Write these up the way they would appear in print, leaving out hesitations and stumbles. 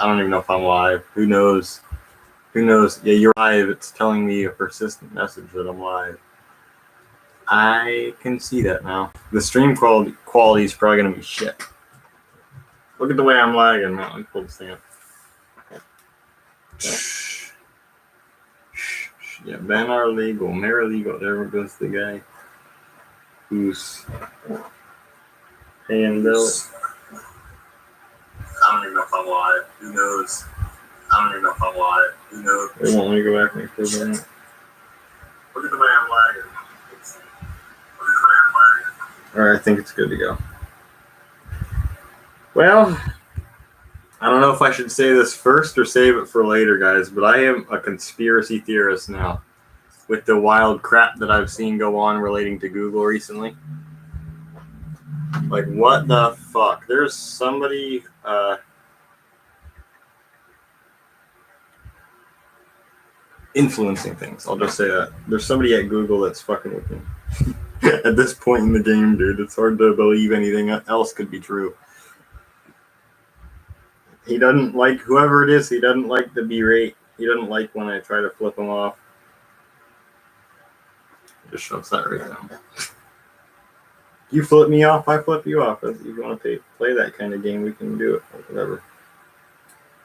I don't even know if I'm live. Who knows? Who knows? Yeah, you're live. It's telling me a persistent message that I'm live. I can see that now. The stream quality is probably going to be shit. Look at the way I'm lagging. Now, let me pull this thing up. Yeah, ban our legal, Maralegal. There goes the guy who's paying bills. I don't even know if I'm live. Who knows? I don't even know if I'm live. Who knows? They won't let me go back and close that out. Look at the way I'm lagging. Alright, I think it's good to go. Well, I don't know if I should say this first or save it for later, guys, but I am a conspiracy theorist now with the wild crap that I've seen go on relating to Google recently. Like, what the fuck? There's somebody... influencing things. I'll just say that. There's somebody at Google that's fucking with me. At this point in the game, dude, it's hard to believe anything else could be true. He doesn't like whoever it is. He doesn't like the B-rate. He doesn't like when I try to flip him off. Just shoves that right down. You flip me off, I flip you off. If you want to play that kind of game, we can do it. Whatever.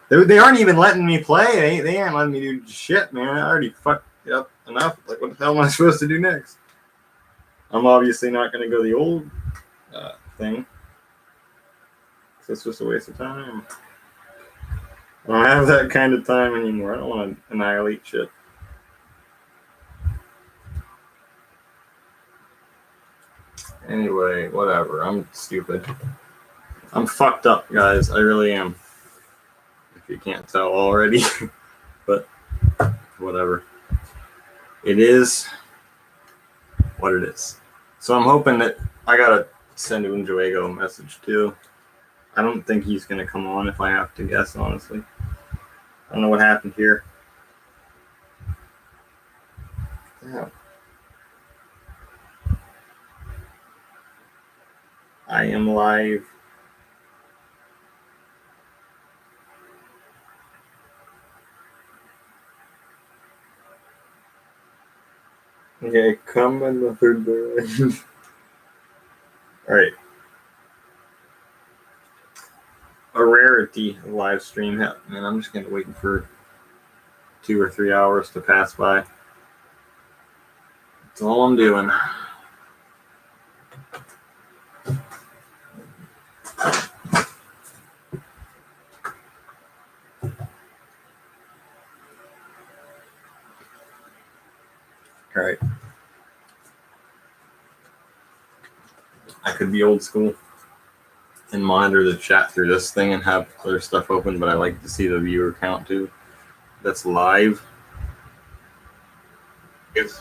They aren't even letting me play. They ain't letting me do shit, man. I already fucked it up enough. Like, what the hell am I supposed to do next? I'm obviously not going to go the old thing. So it's just a waste of time. I don't have that kind of time anymore. I don't want to annihilate shit. Anyway, whatever. I'm stupid. I'm fucked up, guys. I really am. If you can't tell already. But whatever. It is what it is. So I'm hoping that I gotta send Unjuego a message too. I don't think he's gonna come on if I have to guess, honestly. I don't know what happened here. Yeah. I am live. Okay, come in the third direction. Alright. A rarity of live stream. And I'm just gonna wait for 2 or 3 hours to pass by. That's all I'm doing. Alright. I could be old school and monitor the chat through this thing and have other stuff open, but I like to see the viewer count too. That's live. Yes.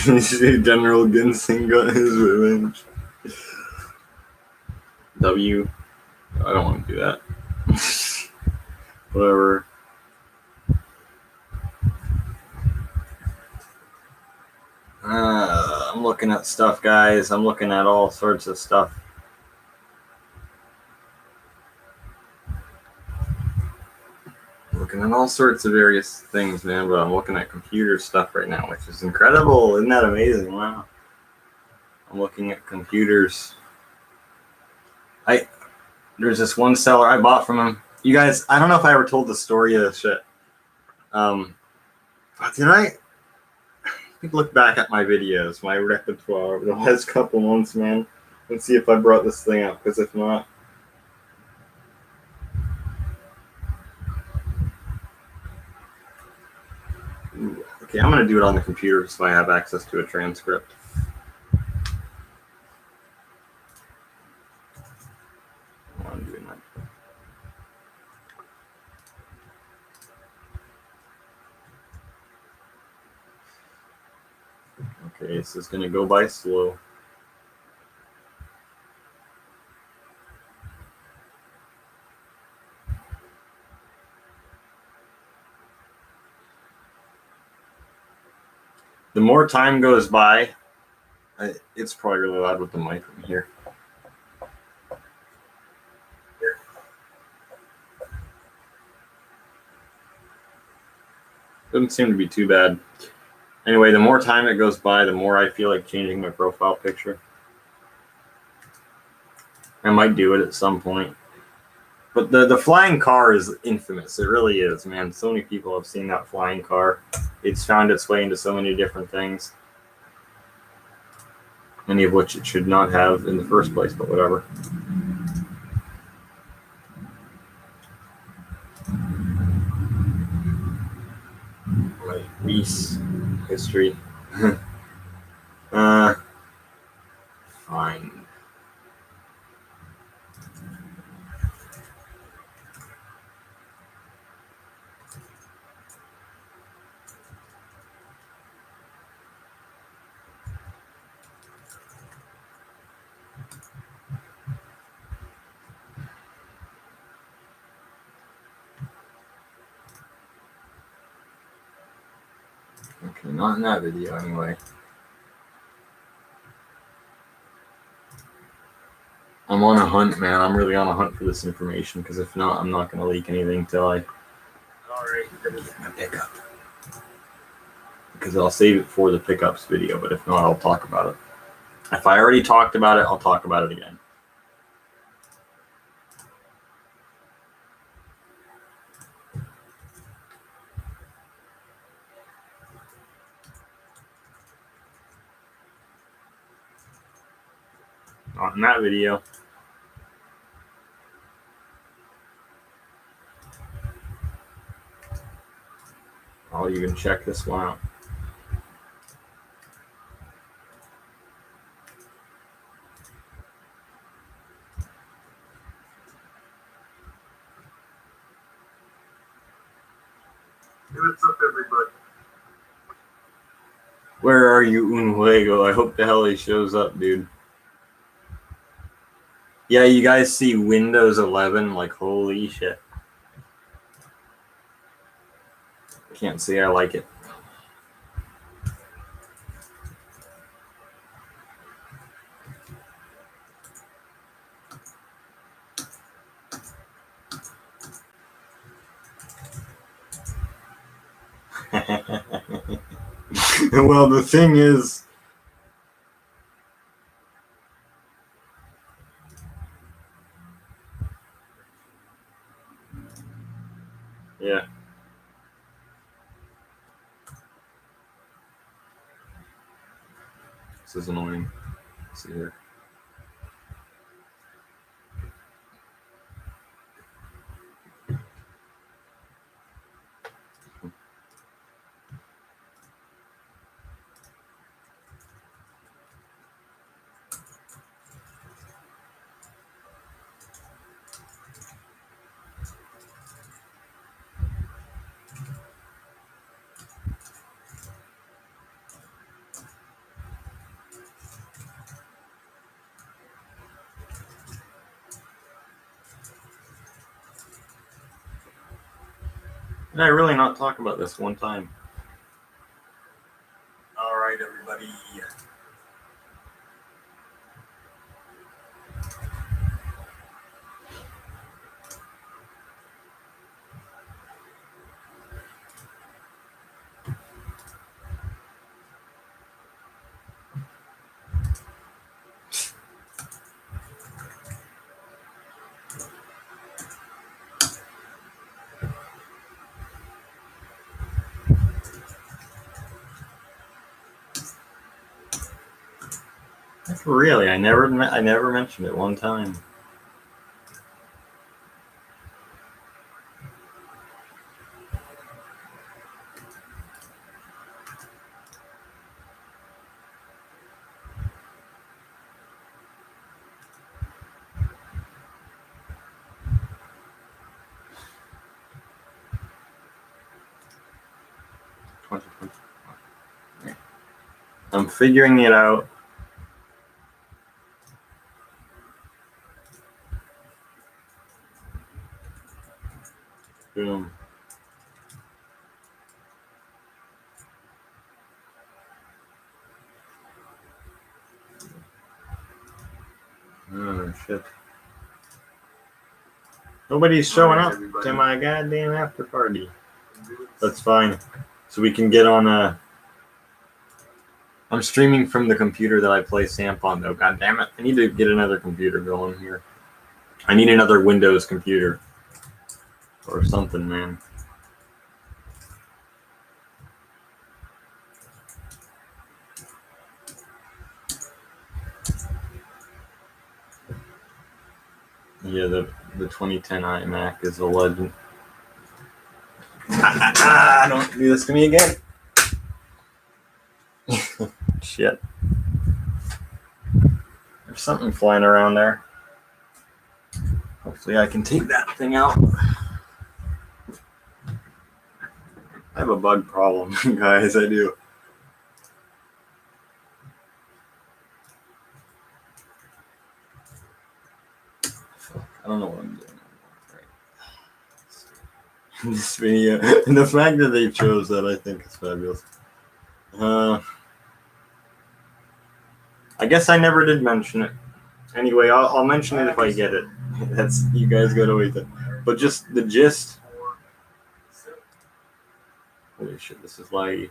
General Ginseng got his revenge. W. I don't want to do that. Whatever. I'm looking at stuff, guys. I'm looking at all sorts of stuff. Looking at all sorts of various things, man, but I'm looking at computer stuff right now, which is incredible. Isn't that amazing? Wow. I'm looking at computers. There's this one seller I bought from him. You guys, I don't know if I ever told the story of this shit. Did I? Look back at my videos, my repertoire over the last couple months, man, and see if I brought this thing up, because if not... Okay, I'm going to do it on the computer so I have access to a transcript. I'm doing that. Okay, this is going to go by slow. The more time goes by, it's probably really loud with the mic from here. Doesn't seem to be too bad. Anyway, the more time that goes by, the more I feel like changing my profile picture. I might do it at some point. But the flying car is infamous. It really is, man. So many people have seen that flying car. It's found its way into so many different things. Many of which it should not have in the first place, but whatever. My Reese history. Fine. Okay, not in that video anyway. I'm on a hunt, man. I'm really on a hunt for this information, because if not, I'm not going to leak anything till I... Alright, let me get my pickup. Because I'll save it for the pickups video, but if not, I'll talk about it. If I already talked about it, I'll talk about it again. Not in that video. I'll even check this one out. What's up, everybody? Where are you, un juego? I hope the hell he shows up, dude. Yeah, you guys see Windows 11? Like, holy shit. Can't say I like it. Well, the thing is... Yeah. This is annoying. Let's see here. Did I really not talk about this one time? All right, everybody. Really, I never mentioned it one time. I'm figuring it out. Boom. Oh, shit. Nobody's showing up to my goddamn after party. That's fine. so we can get on a. I'm streaming from the computer that I play Samp on, though. God damn it! I need to get another computer going here. I need another Windows computer or something, man. Yeah, the 2010 iMac is a legend. Don't do this to me again. Shit. There's something flying around there. Hopefully I can take that thing out. I have a bug problem, guys, I do. I don't know what I'm doing. Right. This video, and the fact that they chose that, I think is fabulous. I guess I never did mention it. Anyway, I'll mention it if I get it. That's, you guys gotta wait then. But just the gist. Holy shit, this is laggy.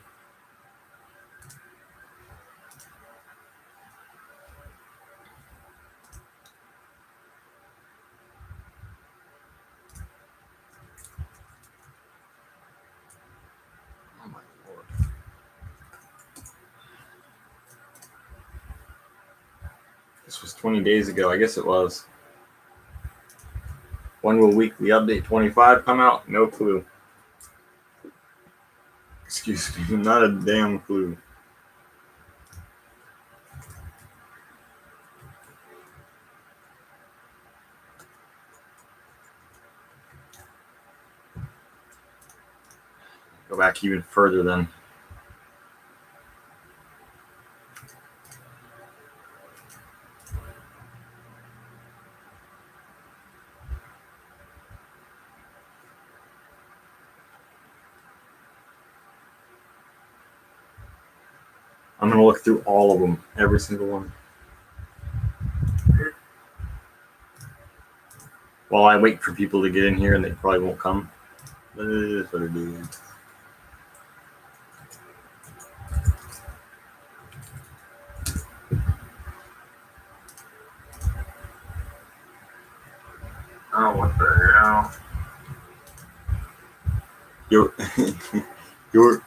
Oh my lord. This was 20 days ago. I guess it was. When will weekly update 25 come out? No clue. Excuse me, not a damn clue. Go back even further then. I'm gonna look through all of them, every single one. While I wait for people to get in here, and they probably won't come. But it is what it is. Oh, what the hell? You're.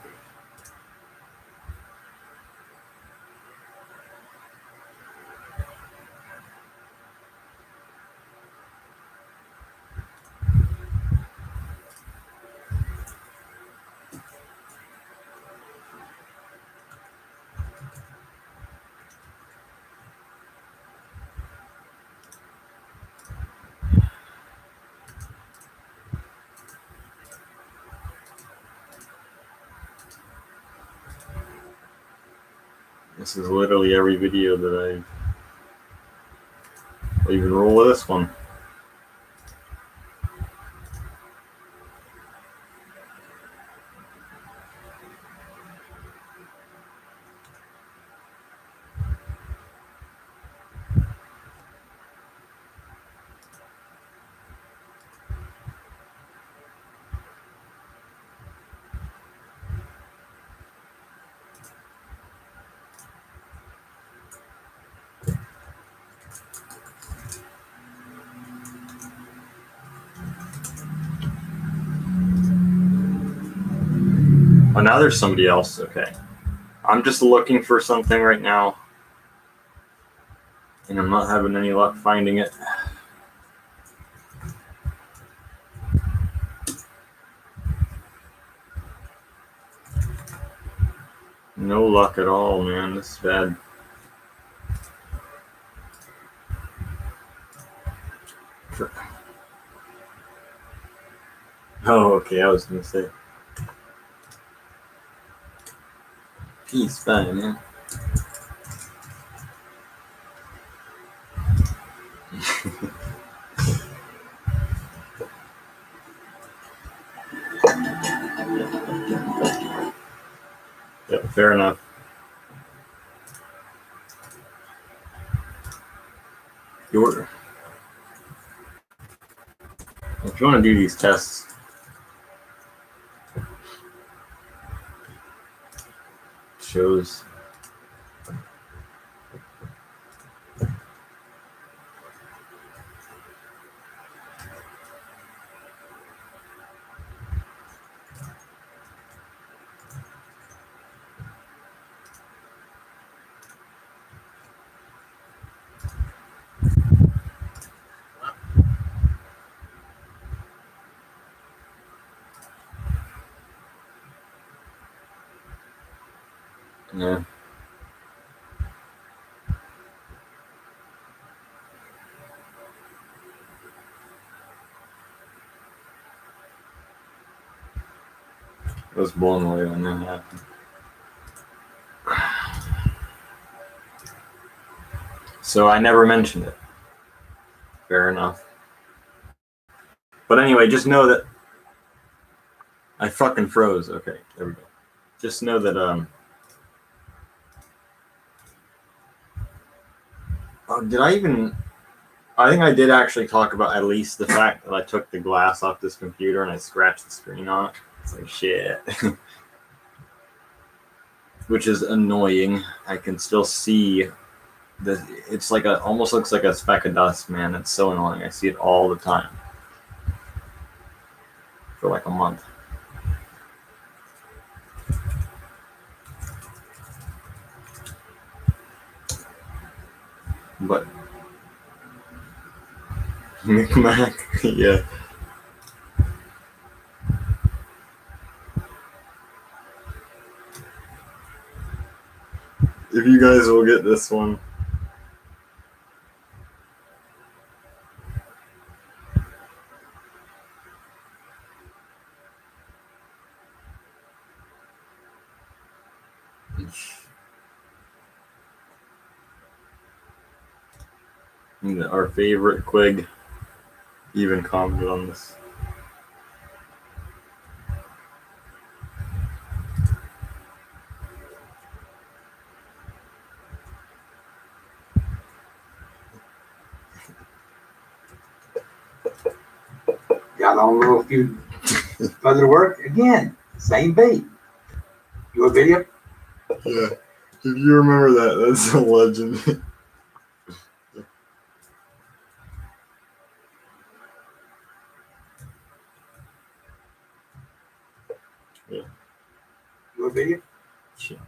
This is literally every video that I'll even roll with this one. Oh, now there's somebody else. Okay. I'm just looking for something right now, and I'm not having any luck finding it. No luck at all, man. This is bad. Oh, okay. I was gonna say. Peace, bye, man. Yep, fair enough. If you want to do these tests, shows. Yeah. I was blown away when that happened. So I never mentioned it. Fair enough. But anyway, just know that I fucking froze. Okay, there we go. Just know that did I even? I think I did actually talk about at least the fact that I took the glass off this computer and I scratched the screen on it. It's like shit. Which is annoying. I can still see it's like almost looks like a speck of dust, man. It's so annoying. I see it all the time. For like a month. But Micmac, yeah. If you guys will get this one. Our favorite Quig even commented on this. Got on a little few further work again. Same bait. You a video? Yeah. If you remember that, that's a legend. Yeah. You a video? Shit.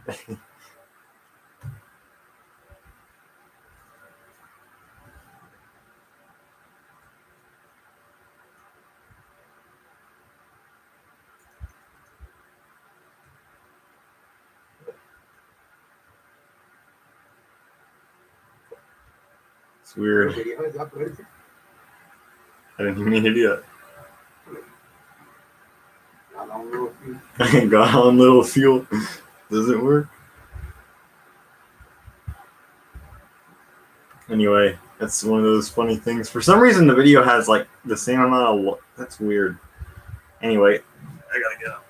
It's weird. I didn't mean it yet. Got on little fuel. Does it work? Anyway, that's one of those funny things. For some reason, the video has like the same amount of. That's weird. Anyway, I gotta get up.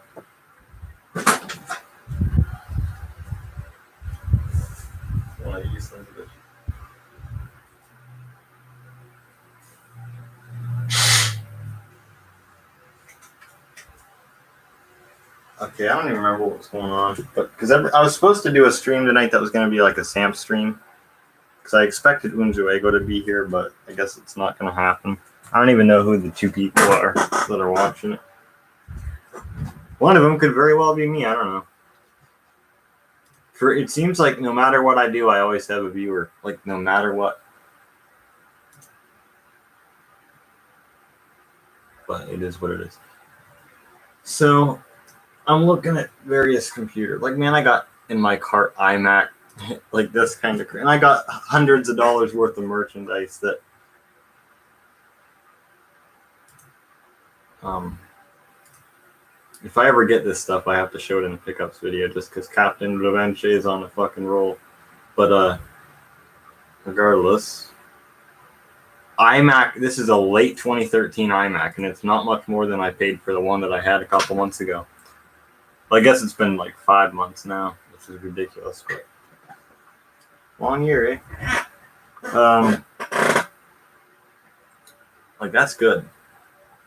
Okay, I don't even remember what was going on, but because I was supposed to do a stream tonight that was going to be like a Samp stream, because I expected Unzuego to be here, but I guess it's not going to happen. I don't even know who the two people are that are watching it. One of them could very well be me. I don't know. It seems like no matter what I do, I always have a viewer. Like no matter what. But it is what it is. So I'm looking at various computers. Like, man, I got in my cart iMac, like this kind of, and I got hundreds of dollars worth of merchandise that, if I ever get this stuff, I have to show it in the pickups video just because Captain Revanche is on a fucking roll. But, regardless, iMac, this is a late 2013 iMac, and it's not much more than I paid for the one that I had a couple months ago. Well, I guess it's been like 5 months now, which is ridiculous, but long year, eh? Like, that's good.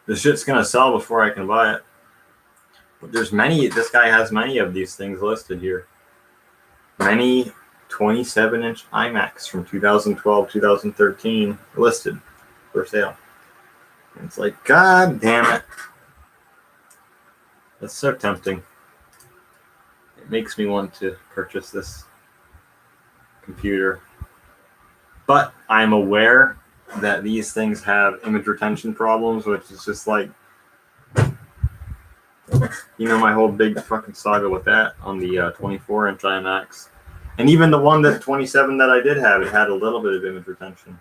This shit's gonna sell before I can buy it. But there's many, this guy has many of these things listed here. many 27-inch iMacs from 2012, 2013 listed for sale. And it's like, God damn it. That's so tempting. It makes me want to purchase this computer. But I'm aware that these things have image retention problems, which is just like, you know, my whole big fucking saga with that on the 24-inch iMacs. And even the one that 27 that I did have, it had a little bit of image retention.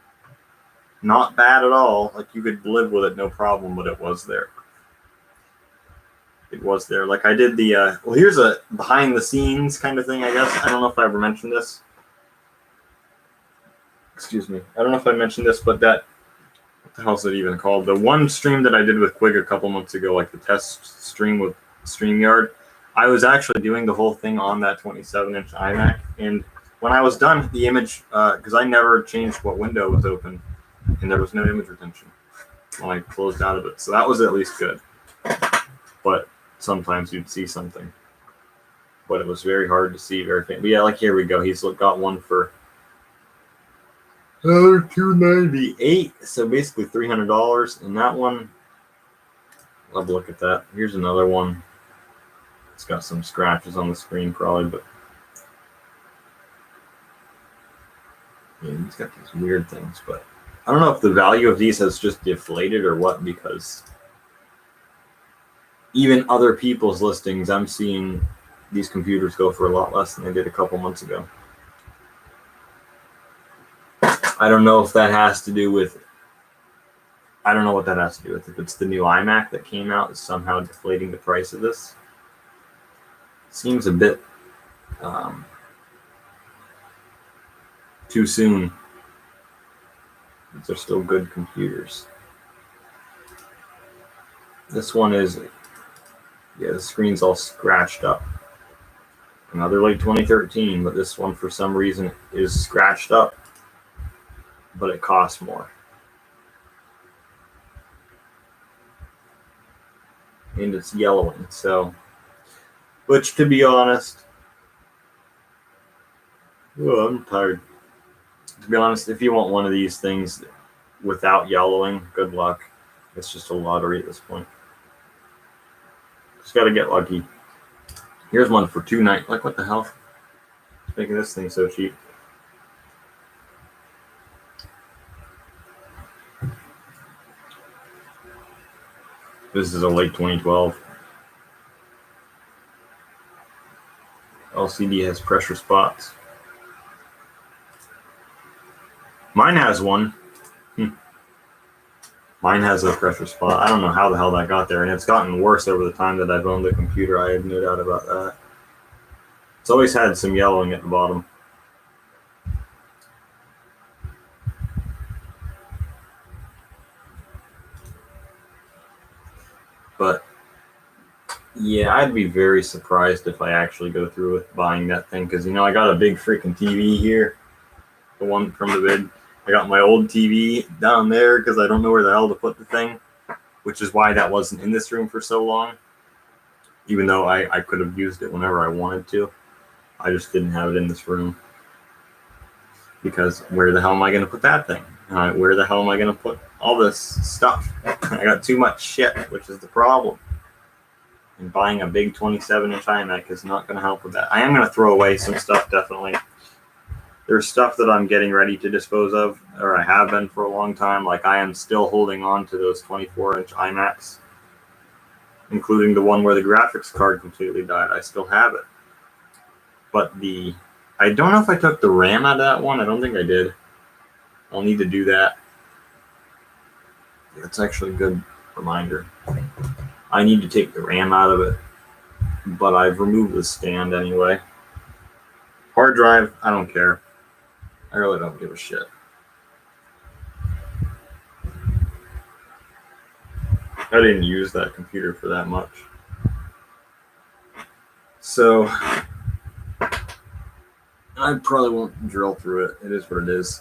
Not bad at all. Like, you could live with it, no problem, but it was there. It was there. Like, I did the, well, here's a behind the scenes kind of thing, I guess. I don't know if I ever mentioned this. Excuse me. I don't know if I mentioned this, but that, what the hell is it even called? The one stream that I did with Quig a couple months ago, like the test stream with StreamYard, I was actually doing the whole thing on that 27-inch iMac. And when I was done, the image, because I never changed what window was open, and there was no image retention when I closed out of it. So that was at least good. But sometimes you'd see something. But it was very hard to see, very faint. But yeah, like here we go. He's got one for $298, so basically $300. And that one, I'll have a look at that. Here's another one. It's got some scratches on the screen probably, but yeah, he's got these weird things. But I don't know if the value of these has just deflated or what, because even other people's listings, I'm seeing these computers go for a lot less than they did a couple months ago. I don't know if that has to do with, I don't know what that has to do with. If it's the new iMac that came out is somehow deflating the price of this. Seems a bit too soon. These are still good computers. This one is, yeah, the screen's all scratched up. Another late 2013, but this one for some reason is scratched up, but it costs more. And it's yellowing, so, which to be honest, oh, I'm tired. To be honest, if you want one of these things without yellowing, good luck. It's just a lottery at this point. Just got to get lucky. Here's one for $290. Like, what the hell? What's making this thing so cheap? This is a late 2012. LCD has pressure spots. Mine has one. Mine has a pressure spot. I don't know how the hell that got there, and it's gotten worse over the time that I've owned the computer. I have no doubt about that. It's always had some yellowing at the bottom. But yeah, I'd be very surprised if I actually go through with buying that thing, because, you know, I got a big freaking TV here, the one from the vid. I got my old TV down there because I don't know where the hell to put the thing, which is why that wasn't in this room for so long, even though I could have used it whenever I wanted to. I just didn't have it in this room, because where the hell am I going to put that thing? Where the hell am I going to put all this stuff? I got too much shit, which is the problem. And buying a big 27-inch iMac is not going to help with that. I am going to throw away some stuff, definitely. There's stuff that I'm getting ready to dispose of, or I have been for a long time. Like, I am still holding on to those 24-inch iMacs, including the one where the graphics card completely died. I still have it. But I don't know if I took the RAM out of that one. I don't think I did. I'll need to do that. That's actually a good reminder. I need to take the RAM out of it, but I've removed the stand anyway. Hard drive, I don't care. I really don't give a shit. I didn't use that computer for that much. So I probably won't drill through it. It is what it is.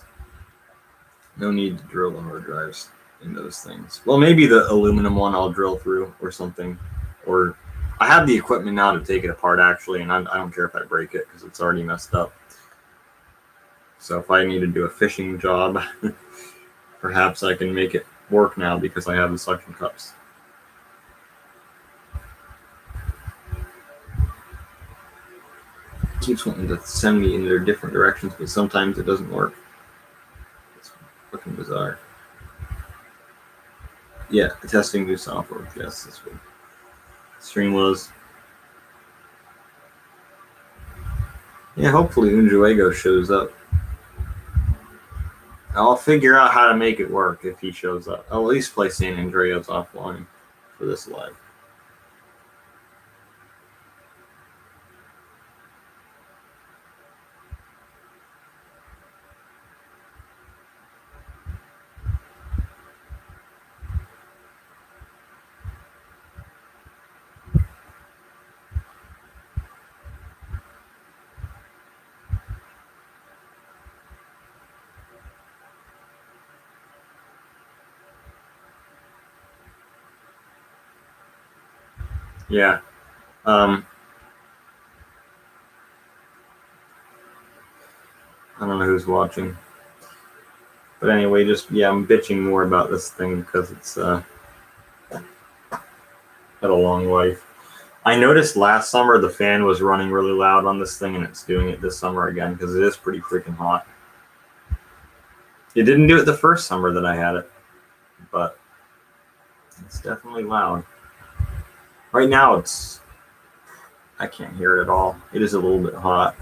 No need to drill the hard drives in those things. Well, maybe the aluminum one I'll drill through or something. Or I have the equipment now to take it apart, actually, and I don't care if I break it because it's already messed up. So if I need to do a fishing job, perhaps I can make it work now because I have the suction cups. It keeps wanting to send me in their different directions, but sometimes it doesn't work. It's fucking bizarre. Yeah, testing new software. Yes, that's what stream was. Yeah, hopefully Unjuego shows up. I'll figure out how to make it work if he shows up. I'll at least play San Andreas offline for this live. Yeah. I don't know who's watching. But anyway, I'm bitching more about this thing because it's had a long life. I noticed last summer the fan was running really loud on this thing, and it's doing it this summer again because it is pretty freaking hot. It didn't do it the first summer that I had it, but it's definitely loud. Right now I can't hear it at all. It is a little bit hot.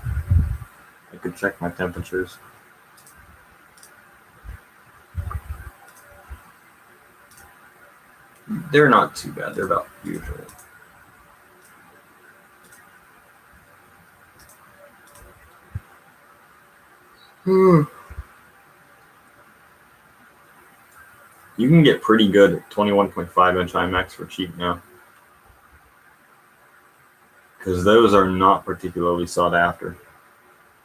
I could check my temperatures. They're not too bad. They're about usual. You can get pretty good at 21.5-inch IMAX for cheap now. Because those are not particularly sought after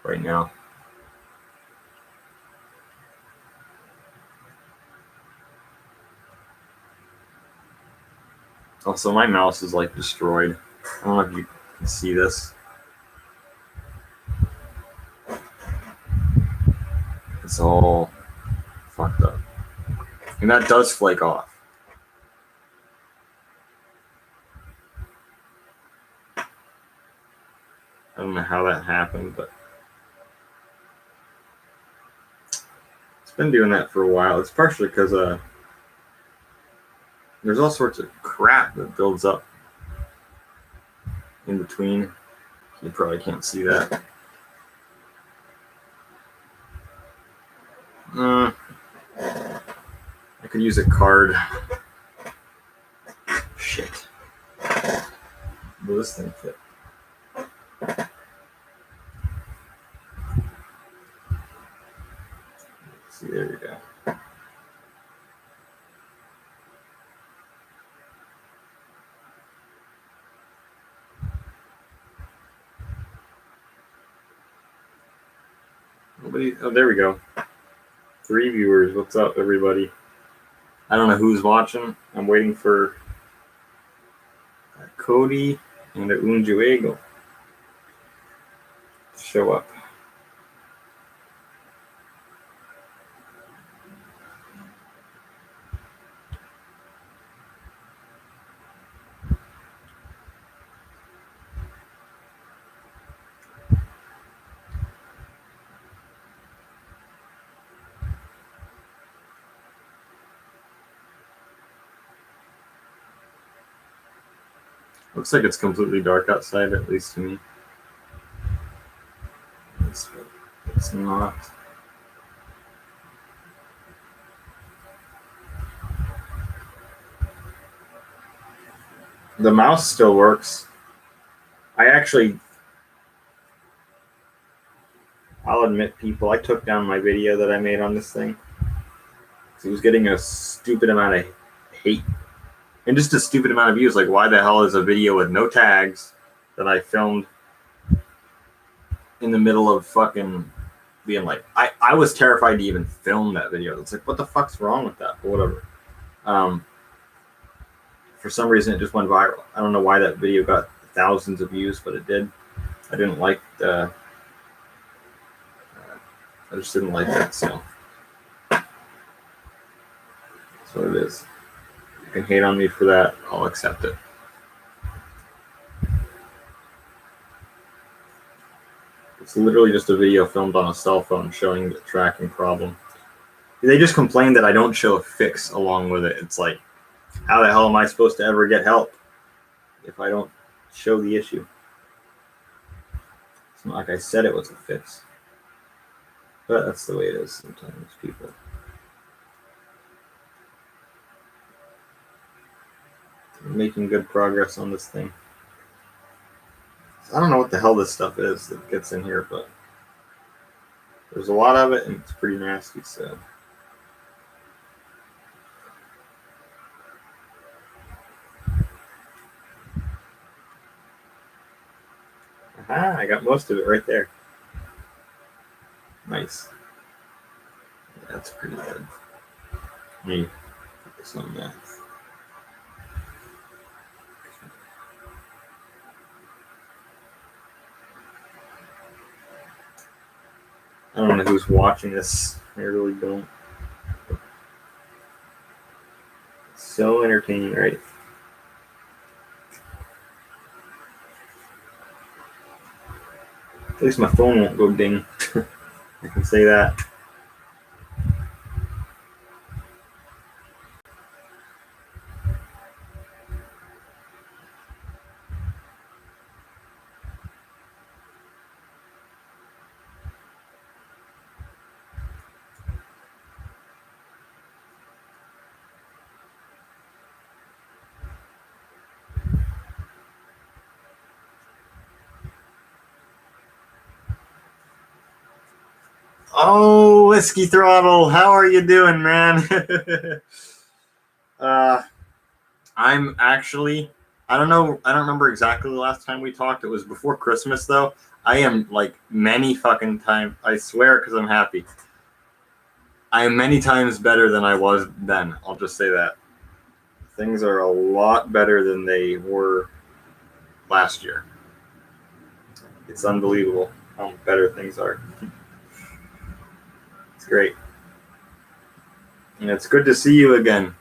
right now. Also, my mouse is like destroyed. I don't know if you can see this. It's all fucked up. And that does flake off. I don't know how that happened, but it's been doing that for a while. It's partially because there's all sorts of crap that builds up in between. You probably can't see that. I could use a card. Shit. Will this thing fit? See, there we go. Nobody. Oh, there we go. 3 viewers. What's up, everybody? I don't know who's watching. I'm waiting for Cody and the Unjuego to show up. Looks like it's completely dark outside, at least to me. It's not. The mouse still works. I'll admit, people, I took down my video that I made on this thing. It was getting a stupid amount of hate and just a stupid amount of views. Like, why the hell is a video with no tags that I filmed in the middle of fucking being like, I was terrified to even film that video. It's like, what the fuck's wrong with that? But whatever. for some reason it just went viral. I don't know why that video got thousands of views, but it did. I didn't like the. I just didn't like it, so that's what it is. You can hate on me for that. I'll accept it. It's literally just a video filmed on a cell phone showing the tracking problem. They just complain that I don't show a fix along with it. It's like, how the hell am I supposed to ever get help if I don't show the issue? It's not like I said it was a fix. But that's the way it is sometimes, people. I'm making good progress on this thing. I don't know what the hell this stuff is that gets in here, but there's a lot of it and it's pretty nasty, so. Aha, I got most of it right there. Nice. That's pretty good. Let me focus on that. I don't know who's watching this. I really don't. It's so entertaining, right? At least my phone won't go ding. I can say that. Oh, Whiskey Throttle, how are you doing, man? I'm actually, I don't remember exactly the last time we talked. It was before Christmas, though. I am like many fucking times, I swear, because I'm happy. I am many times better than I was then. I'll just say that. Things are a lot better than they were last year. It's unbelievable how better things are. It's great. And it's good to see you again.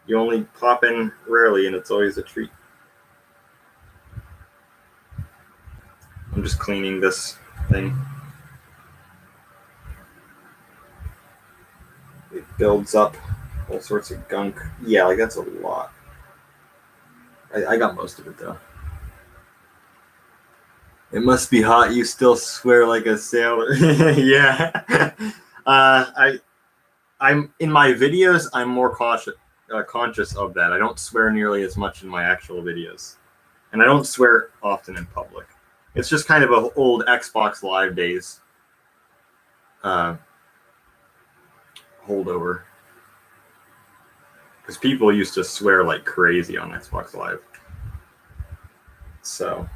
You only pop in rarely, and it's always a treat. I'm just cleaning this thing. It builds up all sorts of gunk. Yeah, like that's a lot. I got most of it, though. It must be hot. You still swear like a sailor. Yeah. I'm in my videos. I'm more conscious of that. I don't swear nearly as much in my actual videos, and I don't swear often in public. It's just kind of an old Xbox Live days holdover, because people used to swear like crazy on Xbox Live. So.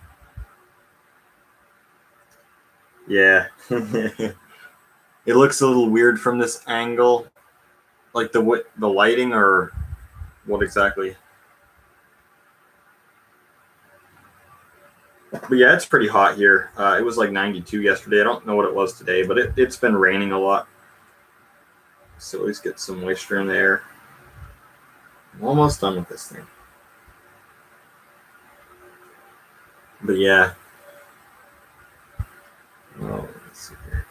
Yeah. It looks a little weird from this angle. Like the lighting, or what exactly? But yeah, it's pretty hot here. It was like 92 yesterday. I don't know what it was today, but it's been raining a lot. So at least get some moisture in the air. I'm almost done with this thing. But yeah. Oh, let's see here.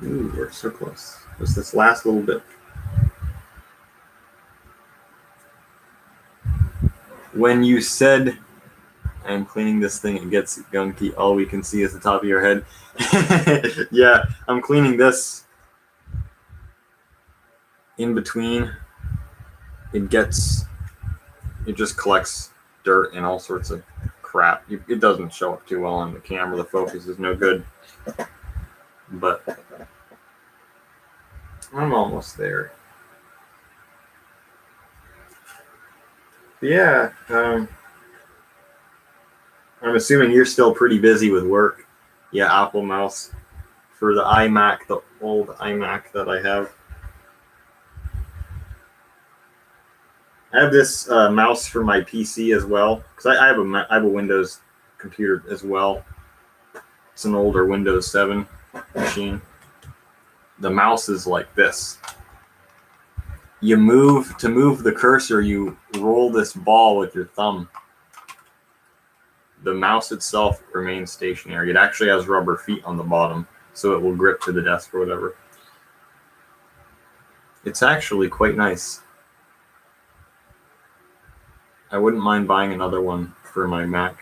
Ooh, we're so close. Just this last little bit. When you said I'm cleaning this thing, it gets gunky, all we can see is the top of your head. Yeah, I'm cleaning this in between. It just collects dirt and all sorts of crap. It doesn't show up too well on the camera. The focus is no good. But I'm almost there. Yeah, I'm assuming you're still pretty busy with work. Yeah, Apple Mouse. For the iMac, the old iMac that I have. I have this mouse for my PC as well, because I have a Windows computer as well. It's an older Windows 7 machine. The mouse is like this. To move the cursor, you roll this ball with your thumb. The mouse itself remains stationary. It actually has rubber feet on the bottom, so it will grip to the desk or whatever. It's actually quite nice. I wouldn't mind buying another one for my Mac.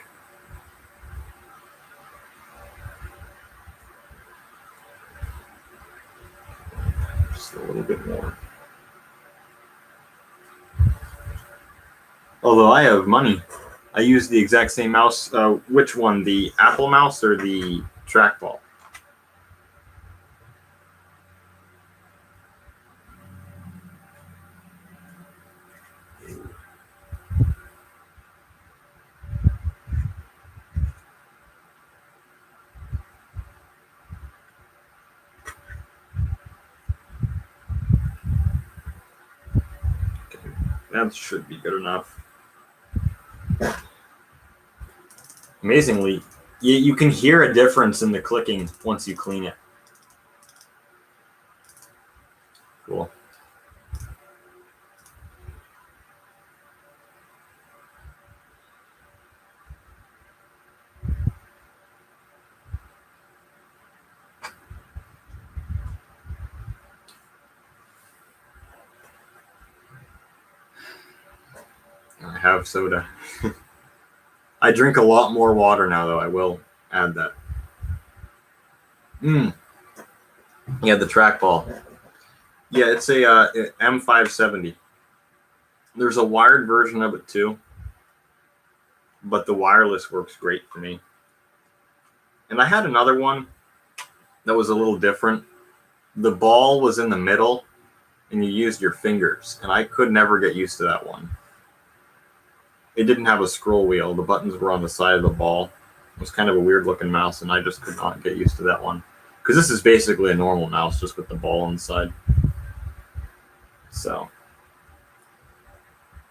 Just a little bit more. Although I have money, I use the exact same mouse. Which one, the Apple mouse or the trackball? That should be good enough. Amazingly, you can hear a difference in the clicking once you clean it. Cool. I have soda. I drink a lot more water now, though. I will add that. Yeah, the trackball. Yeah, it's a M570. There's a wired version of it too, but the wireless works great for me. And I had another one that was a little different. The ball was in the middle, and you used your fingers, and I could never get used to that one. It didn't have a scroll wheel. The buttons were on the side of the ball. It was kind of a weird looking mouse, and I just could not get used to that one. Because this is basically a normal mouse, just with the ball on the side. So,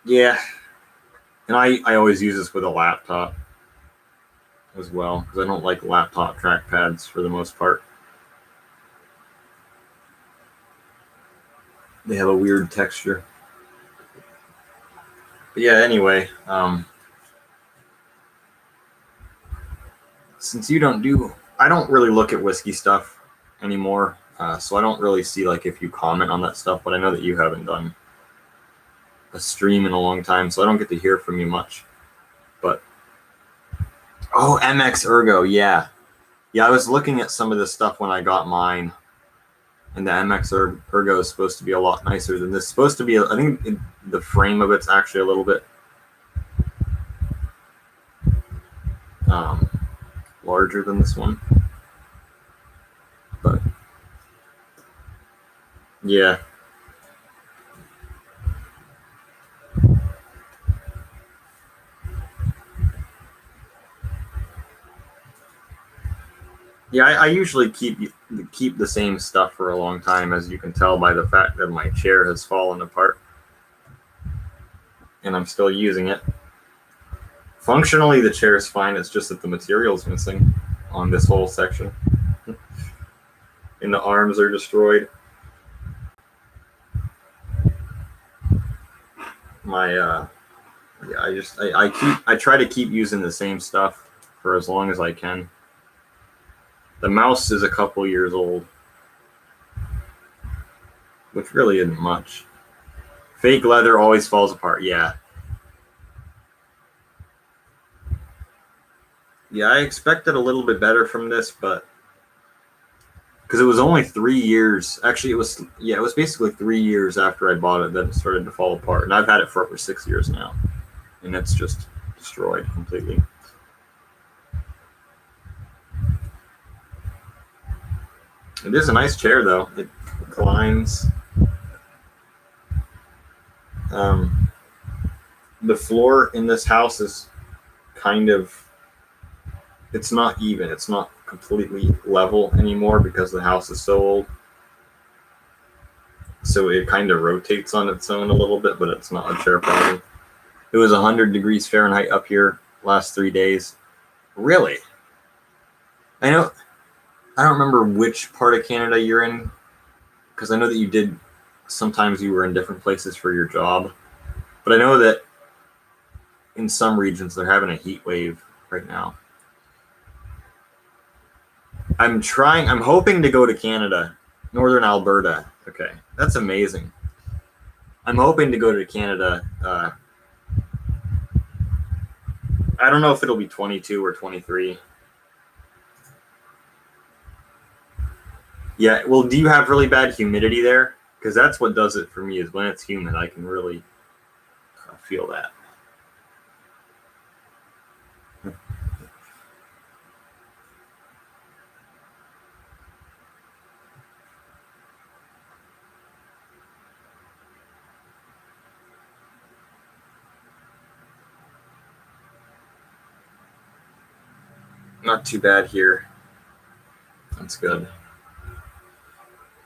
yeah. And I always use this with a laptop as well, because I don't like laptop trackpads for the most part. They have a weird texture. But yeah, anyway, since you I don't really look at whiskey stuff anymore, so I don't really see like if you comment on that stuff, but I know that you haven't done a stream in a long time, so I don't get to hear from you much. But oh, MX Ergo, yeah, I was looking at some of this stuff when I got mine, and the MX Ergo is supposed to be a lot nicer than this. It's supposed to be, I think the frame of it's actually a little bit larger than this one, but yeah. Yeah, I usually keep the same stuff for a long time, as you can tell by the fact that my chair has fallen apart, and I'm still using it. Functionally, the chair is fine. It's just that the material's missing on this whole section, and the arms are destroyed. I try to keep using the same stuff for as long as I can. The mouse is a couple years old, which really isn't much. Fake leather always falls apart. Yeah, I expected a little bit better from this, but because it was only 3 years. Actually, it was basically 3 years after I bought it that it started to fall apart, and I've had it for over 6 years now, and it's just destroyed completely. It is a nice chair, though. It reclines. The floor in this house is kind of, it's not even. It's not completely level anymore because the house is so old. so it kind of rotates on its own a little bit, but it's not a chair problem. It was 100 degrees Fahrenheit up here last 3 days. Really? I don't remember which part of Canada you're in, because I know that you did, sometimes you were in different places for your job. But I know that in some regions they're having a heat wave right now. I'm hoping to go to Canada, northern Alberta. Okay, that's amazing. I'm hoping to go to Canada. I don't know if it'll be 22 or 23. Yeah, well, do you have really bad humidity there? Because that's what does it for me, is when it's humid, I can really feel that. Not too bad here. That's good.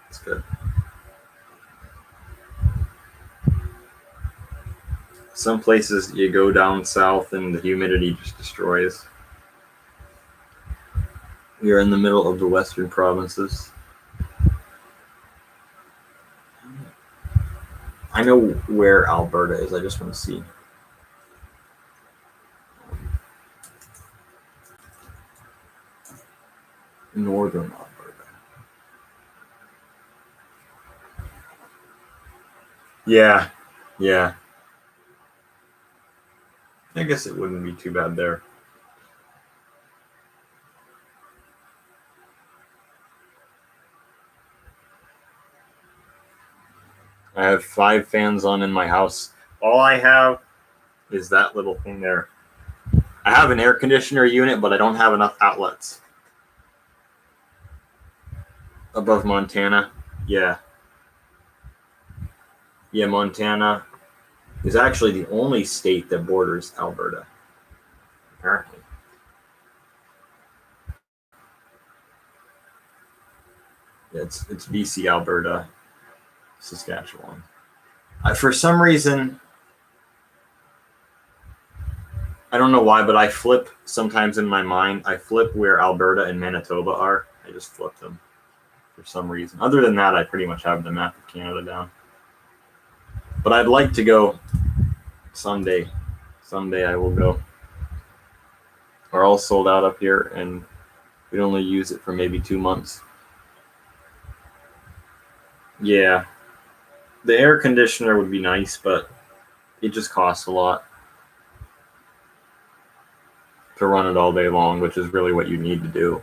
That's good. Some places you go down south and the humidity just destroys. You're in the middle of the western provinces. I know where Alberta is. I just want to see. Northern Alberta. Yeah. Yeah. I guess it wouldn't be too bad there. I have 5 fans on in my house. All I have is that little thing there. I have an air conditioner unit, but I don't have enough outlets. Above Montana. Yeah. Yeah, Montana is actually the only state that borders Alberta, apparently. Yeah, it's BC, Alberta, Saskatchewan. For some reason, I don't know why, but I flip sometimes in my mind. I flip where Alberta and Manitoba are. I just flip them for some reason. Other than that, I pretty much have the map of Canada down. But I'd like to go someday. Someday I will go. We're all sold out up here, and we'd only use it for maybe 2 months. Yeah. The air conditioner would be nice, but it just costs a lot to run it all day long, which is really what you need to do.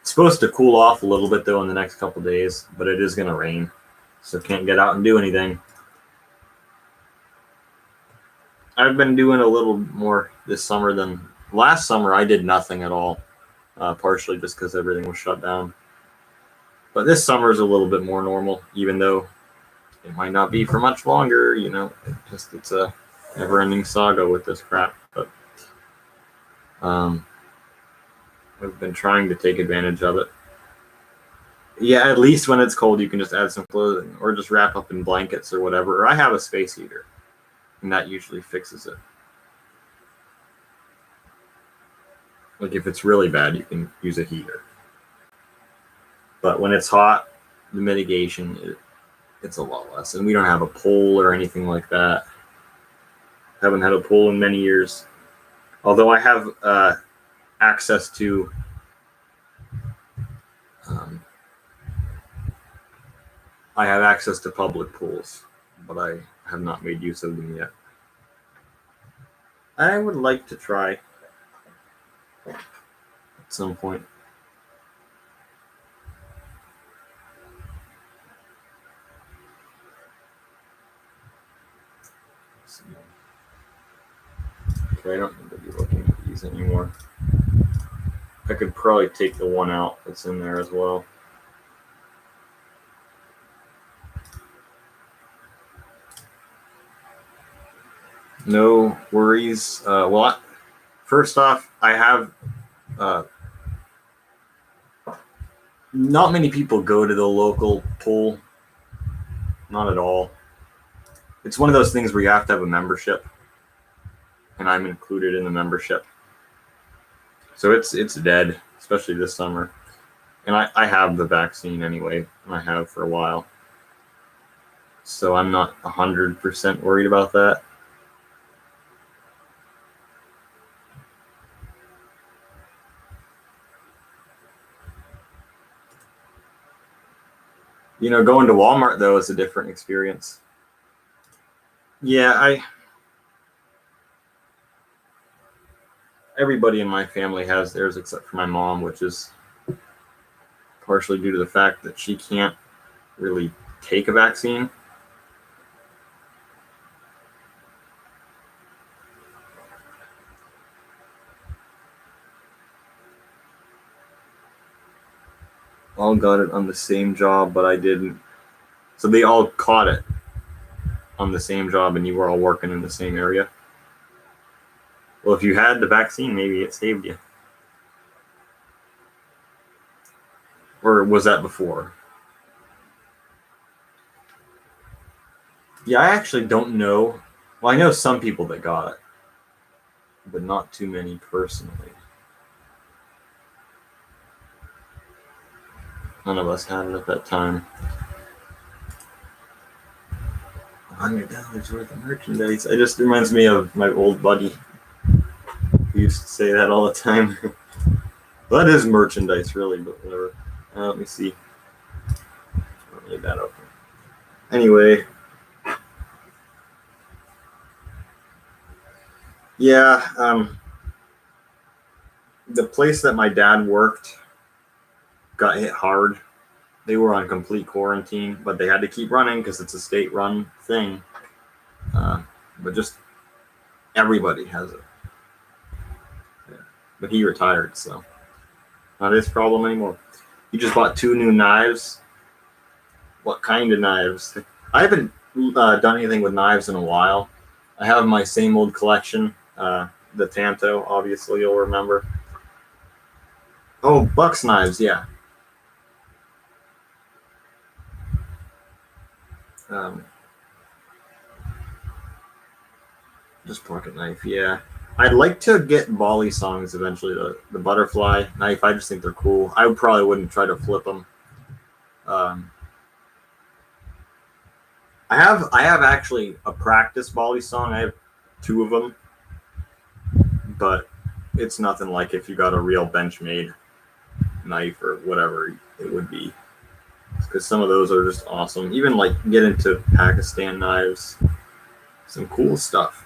It's supposed to cool off a little bit, though, in the next couple days, but it is going to rain, so can't get out and do anything. I've been doing a little more this summer than last summer. I did nothing at all, partially just because everything was shut down. But this summer is a little bit more normal, even though it might not be for much longer. You know, it's a never-ending saga with this crap. But I've been trying to take advantage of it. Yeah, at least when it's cold, you can just add some clothing or just wrap up in blankets or whatever. Or I have a space heater, and that usually fixes it. Like if it's really bad, you can use a heater. But when it's hot, the mitigation, it's a lot less. And we don't have a pole or anything like that. Haven't had a pole in many years. Although I have access to public pools, but I have not made use of them yet. I would like to try at some point. Okay, I don't need to be looking at these anymore. I could probably take the one out that's in there as well. No worries. Well, first off, I have not many people go to the local pool. not at all. It's one of those things where you have to have a membership, and I'm included in the membership. So it's dead, especially this summer. And I have the vaccine anyway, and I have for a while. So I'm not 100% worried about that. You know, going to Walmart, though, is a different experience. Yeah, everybody in my family has theirs except for my mom, which is partially due to the fact that she can't really take a vaccine. All got it on the same job, but I didn't. So they all caught it on the same job, and you were all working in the same area. Well, if you had the vaccine, maybe it saved you. Or was that before? Yeah, I actually don't know. Well, I know some people that got it, but not too many personally. None of us had it at that time. $100 worth of merchandise. It just reminds me of my old buddy who used to say that all the time. Well, that is merchandise, really, but whatever. Let me see. I'll leave that open. Anyway. Yeah, the place that my dad worked got hit hard. They were on complete quarantine, but they had to keep running because it's a state-run thing. But just everybody has it. Yeah. But he retired, so not his problem anymore. He just bought 2 new knives. What kind of knives? I haven't done anything with knives in a while. I have my same old collection. The Tanto, obviously, you'll remember. Oh, Buck's knives, yeah. Just pocket knife, yeah. I'd like to get volley songs eventually. The butterfly knife, I just think they're cool. I probably wouldn't try to flip them. I have actually a practice volley song. I have 2 of them, but it's nothing like if you got a real Benchmade knife or whatever it would be. Because some of those are just awesome. Even like get into Pakistan knives, some cool stuff.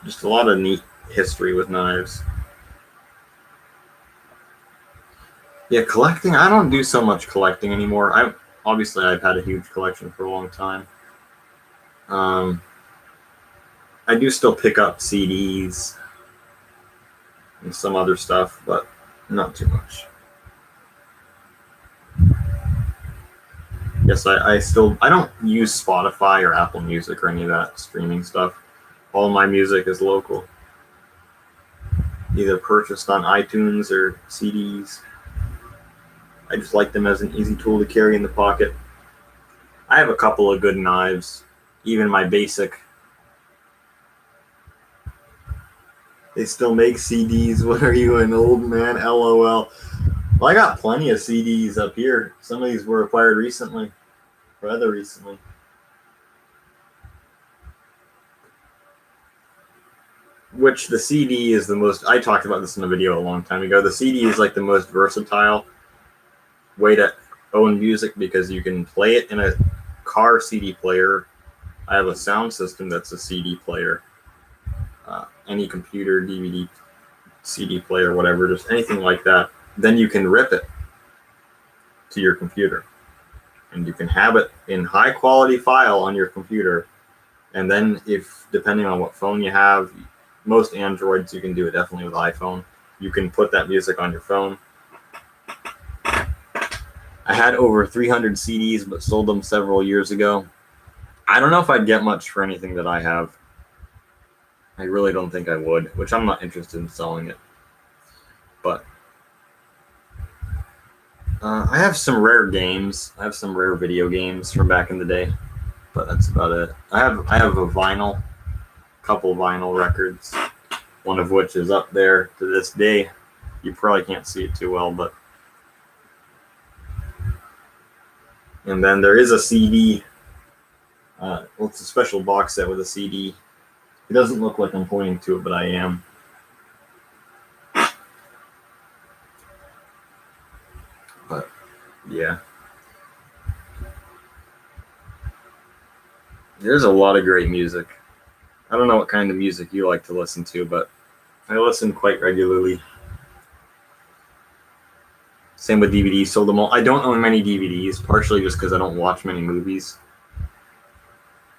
Just a lot of neat history with knives. Yeah, collecting. I don't do so much collecting anymore. I've had a huge collection for a long time. I do still pick up CDs and some other stuff, but not too much. Yes, I don't use Spotify or Apple Music or any of that streaming stuff. All my music is local, either purchased on iTunes or CDs. I just like them as an easy tool to carry in the pocket. I have a couple of good knives, even my basic. They still make CDs. What are you, an old man? LOL. Well, I got plenty of CDs up here. Some of these were acquired recently, rather recently. Which the CD is the most, I talked about this in a video a long time ago. The CD is like the most versatile way to own music because you can play it in a car CD player. I have a sound system that's a CD player. Any computer, DVD, CD player, whatever, just anything like that. Then you can rip it to your computer. And you can have it in high quality file on your computer. And then if, depending on what phone you have, most Androids, you can do it definitely with iPhone. You can put that music on your phone. I had over 300 CDs, but sold them several years ago. I don't know if I'd get much for anything that I have. I really don't think I would, which I'm not interested in selling it. But I have some rare games. I have some rare video games from back in the day, but that's about it. I have a vinyl, couple vinyl records, one of which is up there to this day. You probably can't see it too well, but and then there is a CD. Well, it's a special box set with a CD. It doesn't look like I'm pointing to it, but I am. But yeah, there's a lot of great music. I don't know what kind of music you like to listen to, but I listen quite regularly. Same with DVDs. Sold them all. I don't own many DVDs, partially just because I don't watch many movies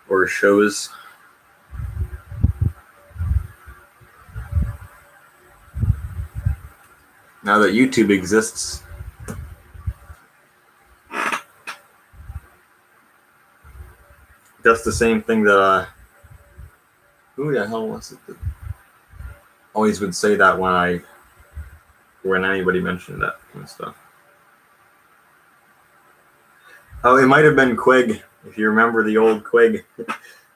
or shows. Now that YouTube exists, that's the same thing that who the hell was it that always would say that when anybody mentioned that kind of stuff? Oh, it might have been Quig. If you remember the old Quig,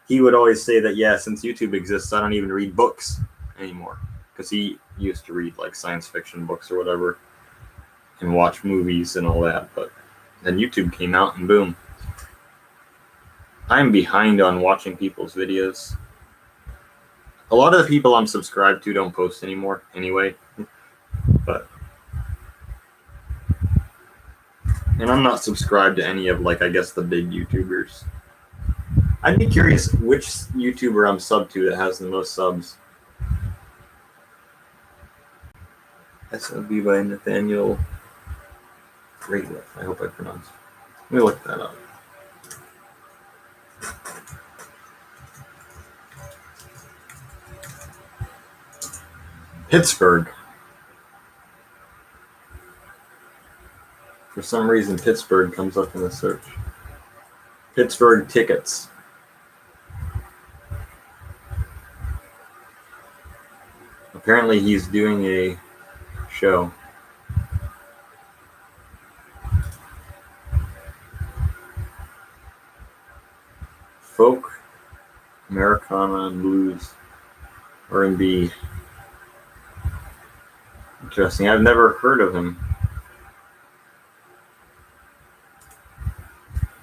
he would always say that, yeah, since YouTube exists, I don't even read books anymore. Because he used to read like science fiction books or whatever and watch movies and all that. But then YouTube came out and boom. I'm behind on watching people's videos. A lot of the people I'm subscribed to don't post anymore anyway. But and I'm not subscribed to any of, like, I guess the big YouTubers. I'd be curious which YouTuber I'm subbed to that has the most subs. SLB by Nathaniel Rateliff. I hope I pronounced. Let me look that up. Pittsburgh. For some reason, Pittsburgh comes up in the search. Pittsburgh tickets. Apparently, he's doing a show. Folk, Americana, and blues, R&B. Interesting. I've never heard of him.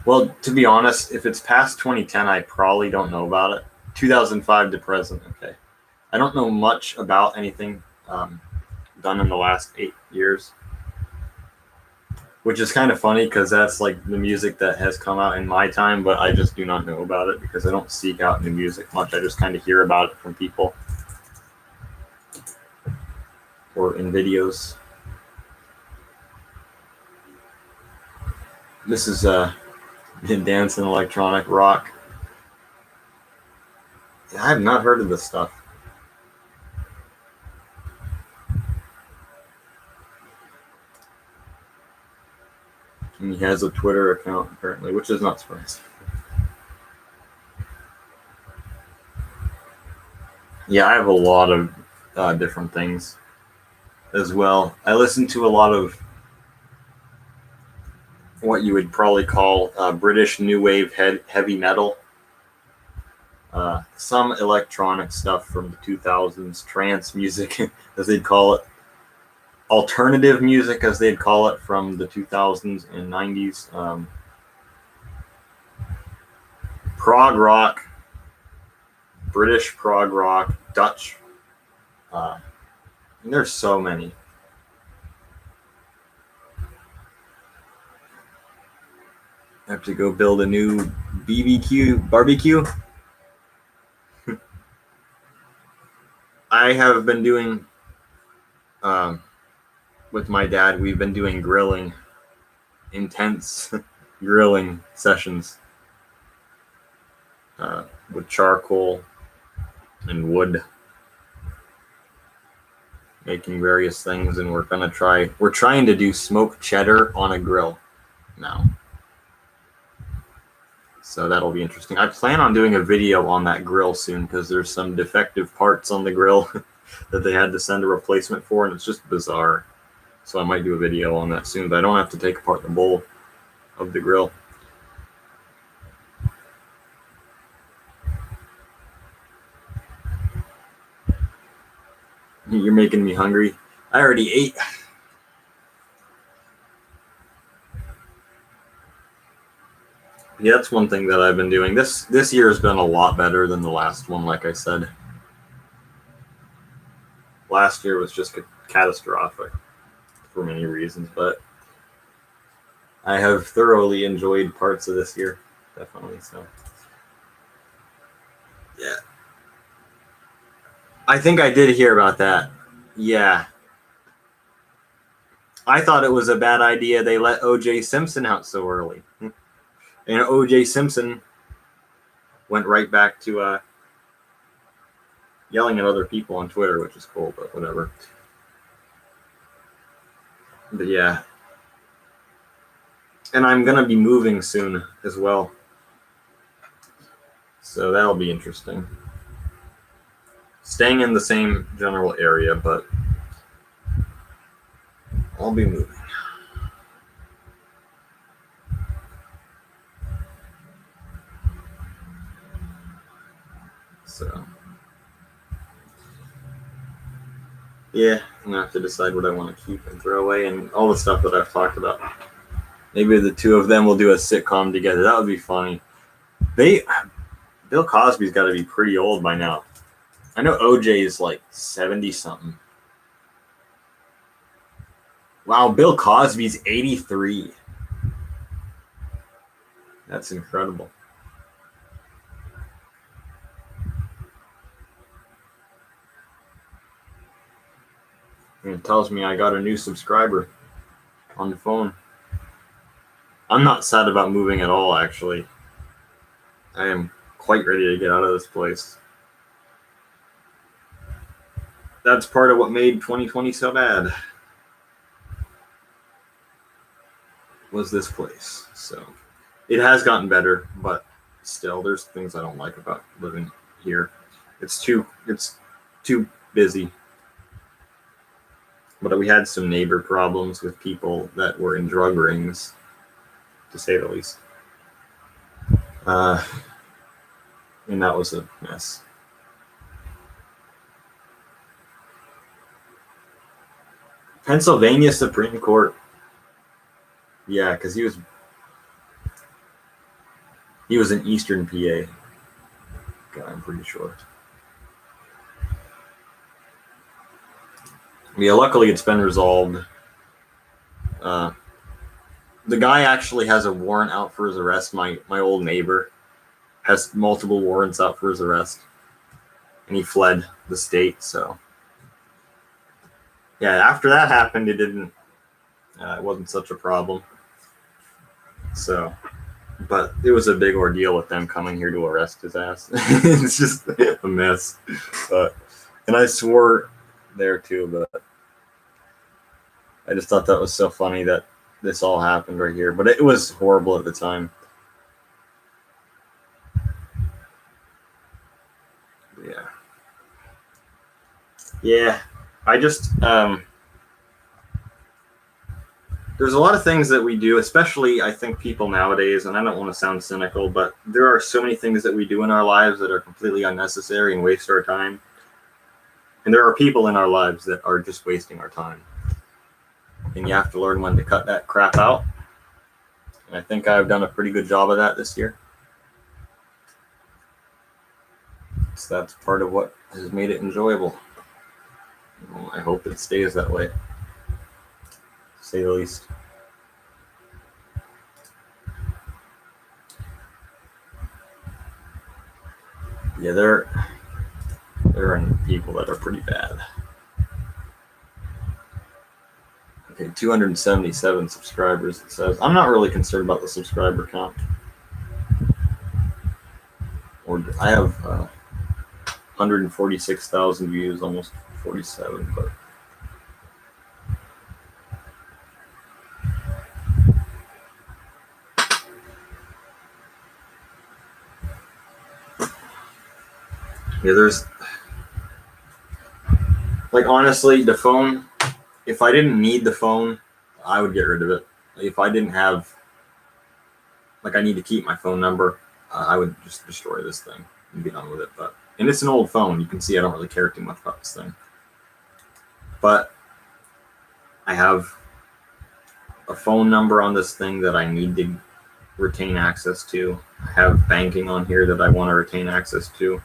Well, to be honest, if it's past 2010, I probably don't know about it. 2005 to present, okay. I don't know much about anything done in the last 8 years, which is kind of funny because that's like the music that has come out in my time, but I just do not know about it because I don't seek out new music much. I just kind of hear about it from people or in videos. This is dance and electronic rock. I have not heard of this stuff. And he has a Twitter account apparently, which is not surprising. Yeah, I have a lot of different things as well. I listen to a lot of what you would probably call British new wave heavy metal. Some electronic stuff from the 2000s, trance music, as they'd call it. Alternative music, as they'd call it, from the 2000s and 90s. Prog rock, British prog rock, Dutch. And there's so many. I have to go build a new barbecue. I have been doing, with my dad, we've been doing grilling, intense grilling sessions with charcoal and wood, making various things, and we're trying to do smoked cheddar on a grill now. So that'll be interesting. I plan on doing a video on that grill soon because there's some defective parts on the grill that they had to send a replacement for, and it's just bizarre. So I might do a video on that soon, but I don't have to take apart the bowl of the grill. You're making me hungry. I already ate. Yeah, that's one thing that I've been doing. This year has been a lot better than the last one, like I said. Last year was just catastrophic for many reasons, but I have thoroughly enjoyed parts of this year, definitely. So, yeah. I think I did hear about that. Yeah. I thought it was a bad idea they let O.J. Simpson out so early. And O.J. Simpson went right back to yelling at other people on Twitter, which is cool, but whatever. But yeah. And I'm going to be moving soon as well. So that'll be interesting. Staying in the same general area, but I'll be moving. So, yeah, I'm going to have to decide what I want to keep and throw away and all the stuff that I've talked about. Maybe the two of them will do a sitcom together. That would be funny. Bill Cosby's got to be pretty old by now. I know OJ is like 70-something. Wow, Bill Cosby's 83. That's incredible. And it tells me I got a new subscriber on the phone. I'm not sad about moving at all, actually. I am quite ready to get out of this place. That's part of what made 2020 so bad. Was this place. So it has gotten better, but still there's things I don't like about living here. It's too busy. But we had some neighbor problems with people that were in drug rings, to say the least. And that was a mess. Pennsylvania Supreme Court. Yeah, because he was in Eastern PA. God, I'm pretty sure. Yeah, luckily it's been resolved. The guy actually has a warrant out for his arrest. My old neighbor has multiple warrants out for his arrest, and he fled the state. So, yeah, after that happened, it wasn't such a problem. So, but it was a big ordeal with them coming here to arrest his ass. It's just a mess. And I swore there too, but I just thought that was so funny that this all happened right here. But it was horrible at the time. Yeah. Yeah. I just there's a lot of things that we do, especially I think people nowadays, and I don't want to sound cynical, but there are so many things that we do in our lives that are completely unnecessary and waste our time. And there are people in our lives that are just wasting our time. And you have to learn when to cut that crap out. And I think I've done a pretty good job of that this year. So that's part of what has made it enjoyable. Well, I hope it stays that way, to say the least. Yeah, there are people that are pretty bad. Okay, 277 subscribers, it says. I'm not really concerned about the subscriber count. I have 146,000 views, almost 47, but yeah, there's like honestly the phone if I didn't need the phone, I would get rid of it. If I didn't have, like, I need to keep my phone number, I would just destroy this thing and be done with it. And it's an old phone. You can see I don't really care too much about this thing. But I have a phone number on this thing that I need to retain access to. I have banking on here that I want to retain access to.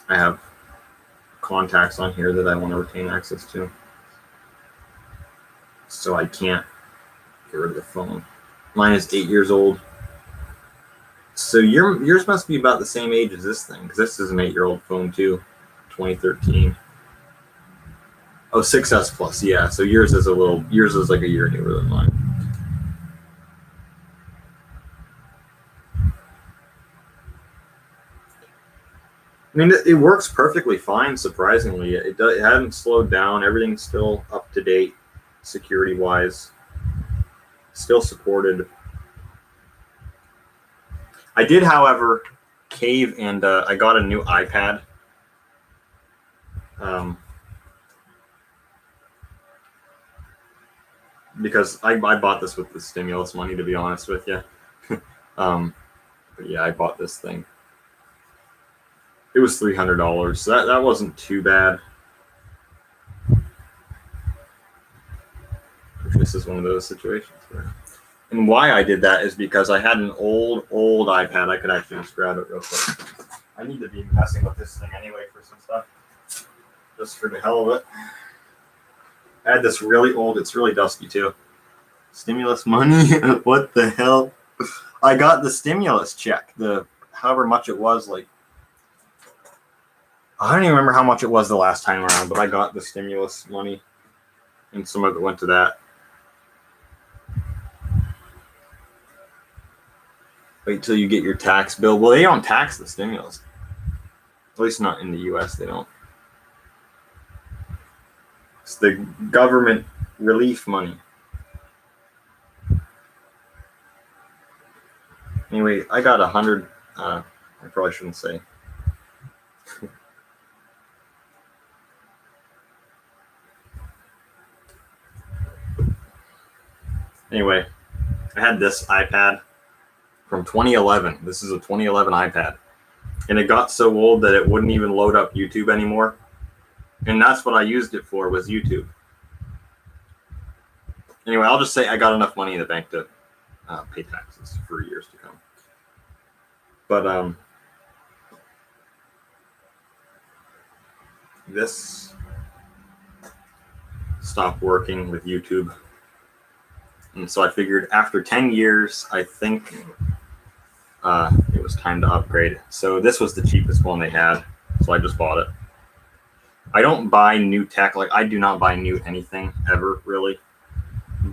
I have contacts on here that I want to retain access to. So I can't get rid of the phone. Mine is 8 years old. So yours must be about the same age as this thing, because this is an 8-year-old phone too, 2013. Oh, 6S Plus, yeah. So yours is like a year newer than mine. I mean, it works perfectly fine, surprisingly. It hasn't slowed down. Everything's still up to date, security-wise. Still supported. I did, however, cave and I got a new iPad. Because I bought this with the stimulus money, to be honest with you. But yeah, I bought this thing. It was $300, so that wasn't too bad. This is one of those situations where, and why I did that is because I had an old iPad. I could actually just grab it real quick. I need to be messing with this thing anyway for some stuff, just for the hell of it. I had this really old. It's really dusty too. Stimulus money. What the hell? I got the stimulus check. The however much it was, like, I don't even remember how much it was the last time around, but I got the stimulus money, and some of it went to that. Wait till you get your tax bill. Well, they don't tax the stimulus. At least not in the U.S. They don't. It's the government relief money. Anyway, I got 100. I probably shouldn't say. Anyway, I had this iPad from 2011. This is a 2011 iPad. And it got so old that it wouldn't even load up YouTube anymore. And that's what I used it for, was YouTube. Anyway, I'll just say I got enough money in the bank to pay taxes for years to come. But this stopped working with YouTube. And so I figured after 10 years, I think it was time to upgrade. So this was the cheapest one they had. So I just bought it. I don't buy new tech. Like, I do not buy new anything ever, really.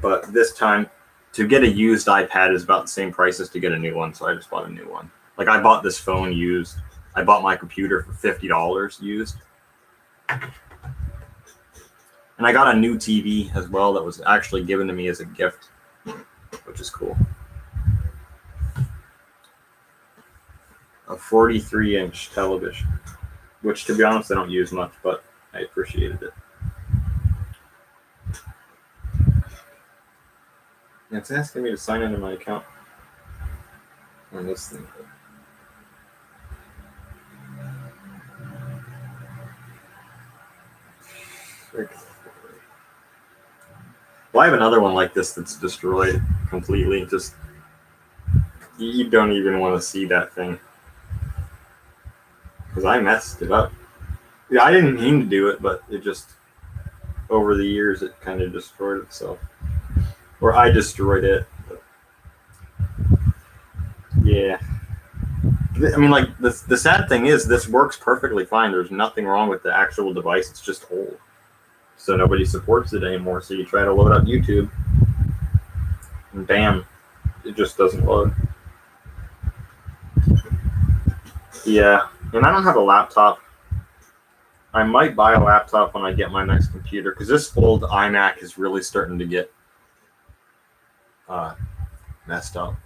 But this time, to get a used iPad is about the same price as to get a new one. So I just bought a new one. Like, I bought this phone used. I bought my computer for $50 used. And I got a new TV as well that was actually given to me as a gift, which is cool. A 43-inch television, which, to be honest, I don't use much, but I appreciated it. And it's asking me to sign into my account on this thing. Well, I have another one like this that's destroyed completely. Just, you don't even want to see that thing. Because I messed it up. Yeah, I didn't mean to do it, but it just, over the years, it kind of destroyed itself. Or I destroyed it. But yeah. I mean, like, the sad thing is, this works perfectly fine. There's nothing wrong with the actual device. It's just old. So nobody supports it anymore. So you try to load up YouTube, and bam, it just doesn't load. Yeah, and I don't have a laptop. I might buy a laptop when I get my next computer, because this old iMac is really starting to get messed up.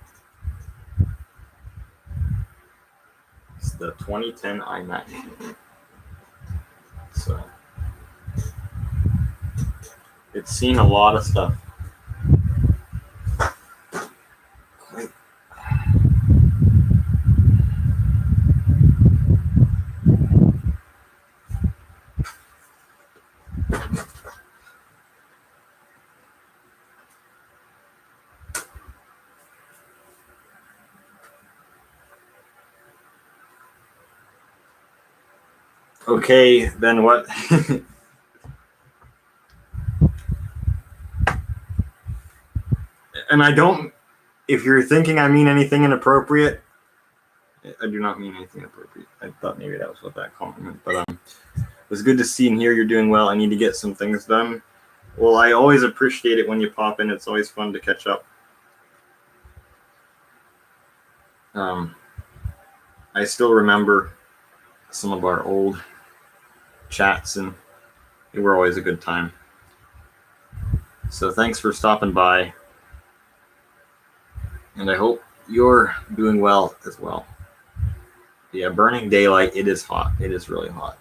It's the 2010 iMac. So It's seen a lot of stuff. Okay, then what? And I don't, if you're thinking I mean anything inappropriate, I do not mean anything inappropriate. I thought maybe that was what that comment meant. But it was good to see and hear you're doing well. I need to get some things done. Well, I always appreciate it when you pop in. It's always fun to catch up. I still remember some of our old chats, and they were always a good time. So thanks for stopping by, and I hope you're doing well as well. Yeah, burning daylight, it is hot. It is really hot.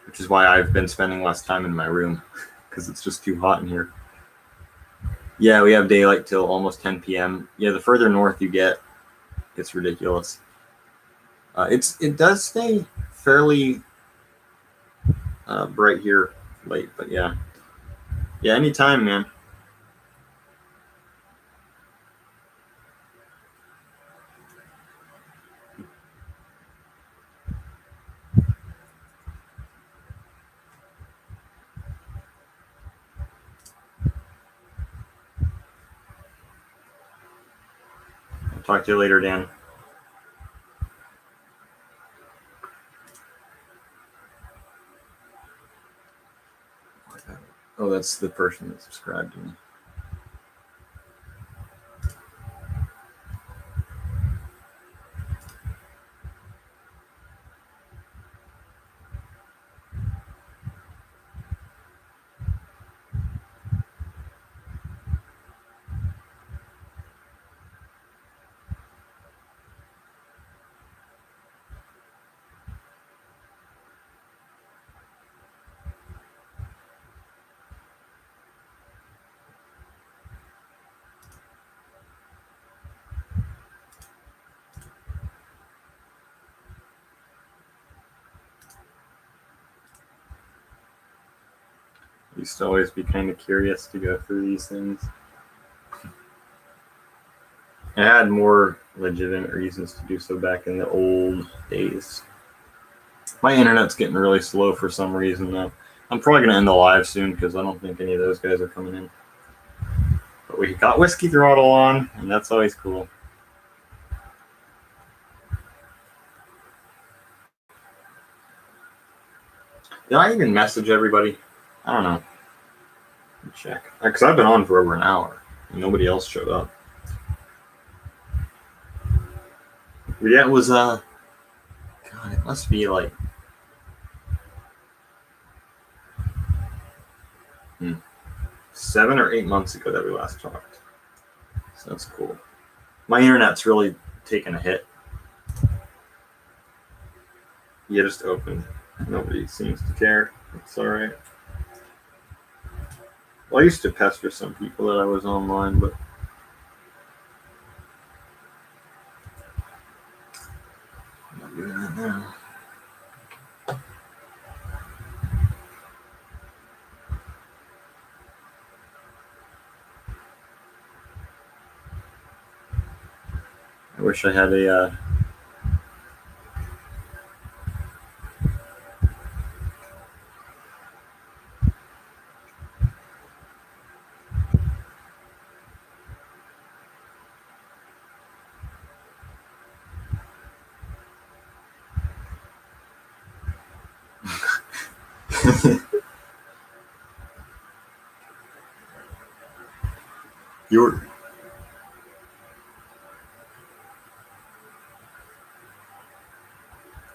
Which is why I've been spending less time in my room, because it's just too hot in here. Yeah, we have daylight till almost 10 p.m. Yeah, the further north you get, it's ridiculous. It does stay fairly bright here late, but yeah. Yeah, anytime, man. I'll talk to you later, Dan. Oh, that's the person that subscribed to me. I used to always be kind of curious to go through these things. I had more legitimate reasons to do so back in the old days. My internet's getting really slow for some reason, though. I'm probably going to end the live soon because I don't think any of those guys are coming in. But we got Whiskey Throttle on, and that's always cool. Did I even message everybody? I don't know. Let me check. Because I've been on for over an hour, and nobody else showed up. But yeah, it was, God, it must be like 7 or 8 months ago that we last talked. So that's cool. My internet's really taken a hit. Yeah, just opened. Nobody seems to care. It's alright. Well, I used to pester some people that I was online, but I'm not doing that now. I wish I had a You're.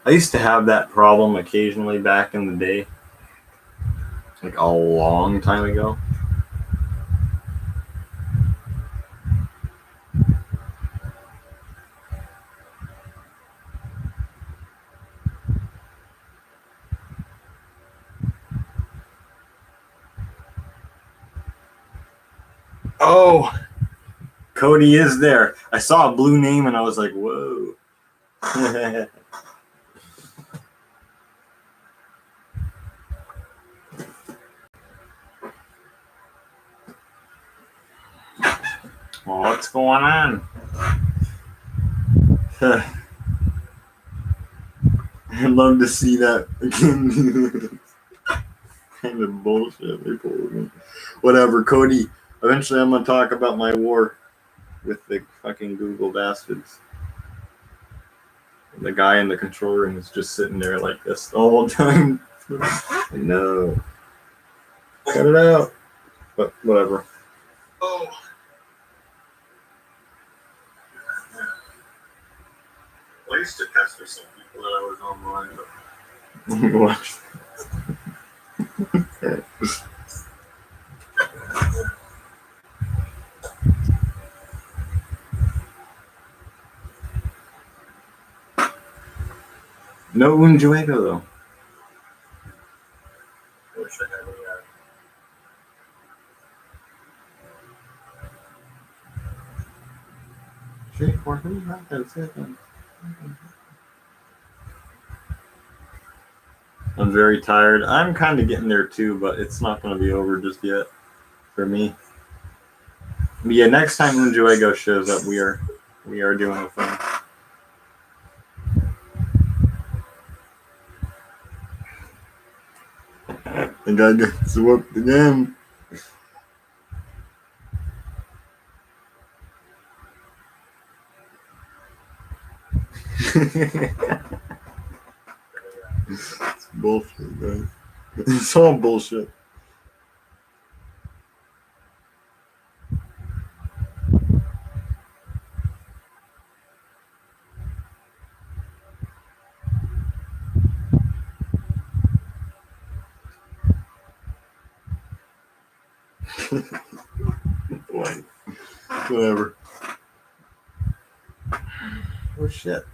I used to have that problem occasionally back in the day, like a long time ago. Oh, Cody is there. I saw a blue name and I was like, whoa. Well, what's going on? I'd love to see that again. Kind of bullshit they pulled me. Whatever, Cody. Eventually, I'm gonna talk about my war with the fucking Google bastards. The guy in the control room is just sitting there like this the whole time. No, cut it out. But whatever. Oh. I used to pester some people that I was online, but watch. No Unjuego though. I wish I had a I'm very tired. I'm kind of getting there too, but it's not going to be over just yet for me. But yeah, next time Unjuego shows up, we are doing a thing. The guy gets whooped again. It's bullshit, guys. It's all bullshit. Whatever. Oh shit.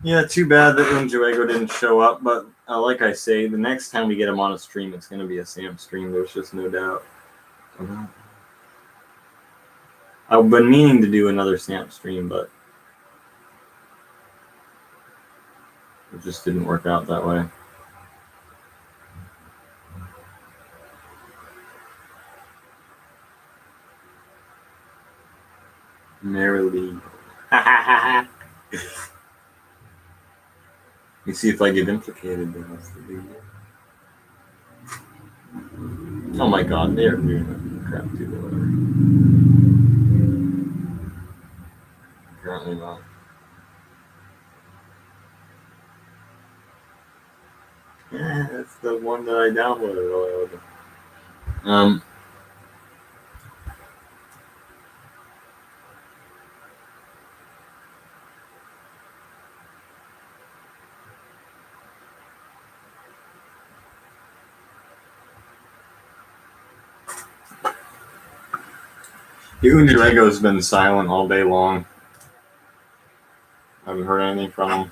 Yeah, too bad that Unjuego didn't show up, but like I say, the next time we get him on a stream, it's going to be a Sam stream. There's just no doubt. I've been meaning to do another Sam stream, but it just didn't work out that way. Merrily. You see if I get implicated, then that's the big deal. Oh my god, they're doing that crap too, whatever. Apparently not. Yeah, that's the one that I downloaded. Unjuego's been silent all day long. I haven't heard anything from him.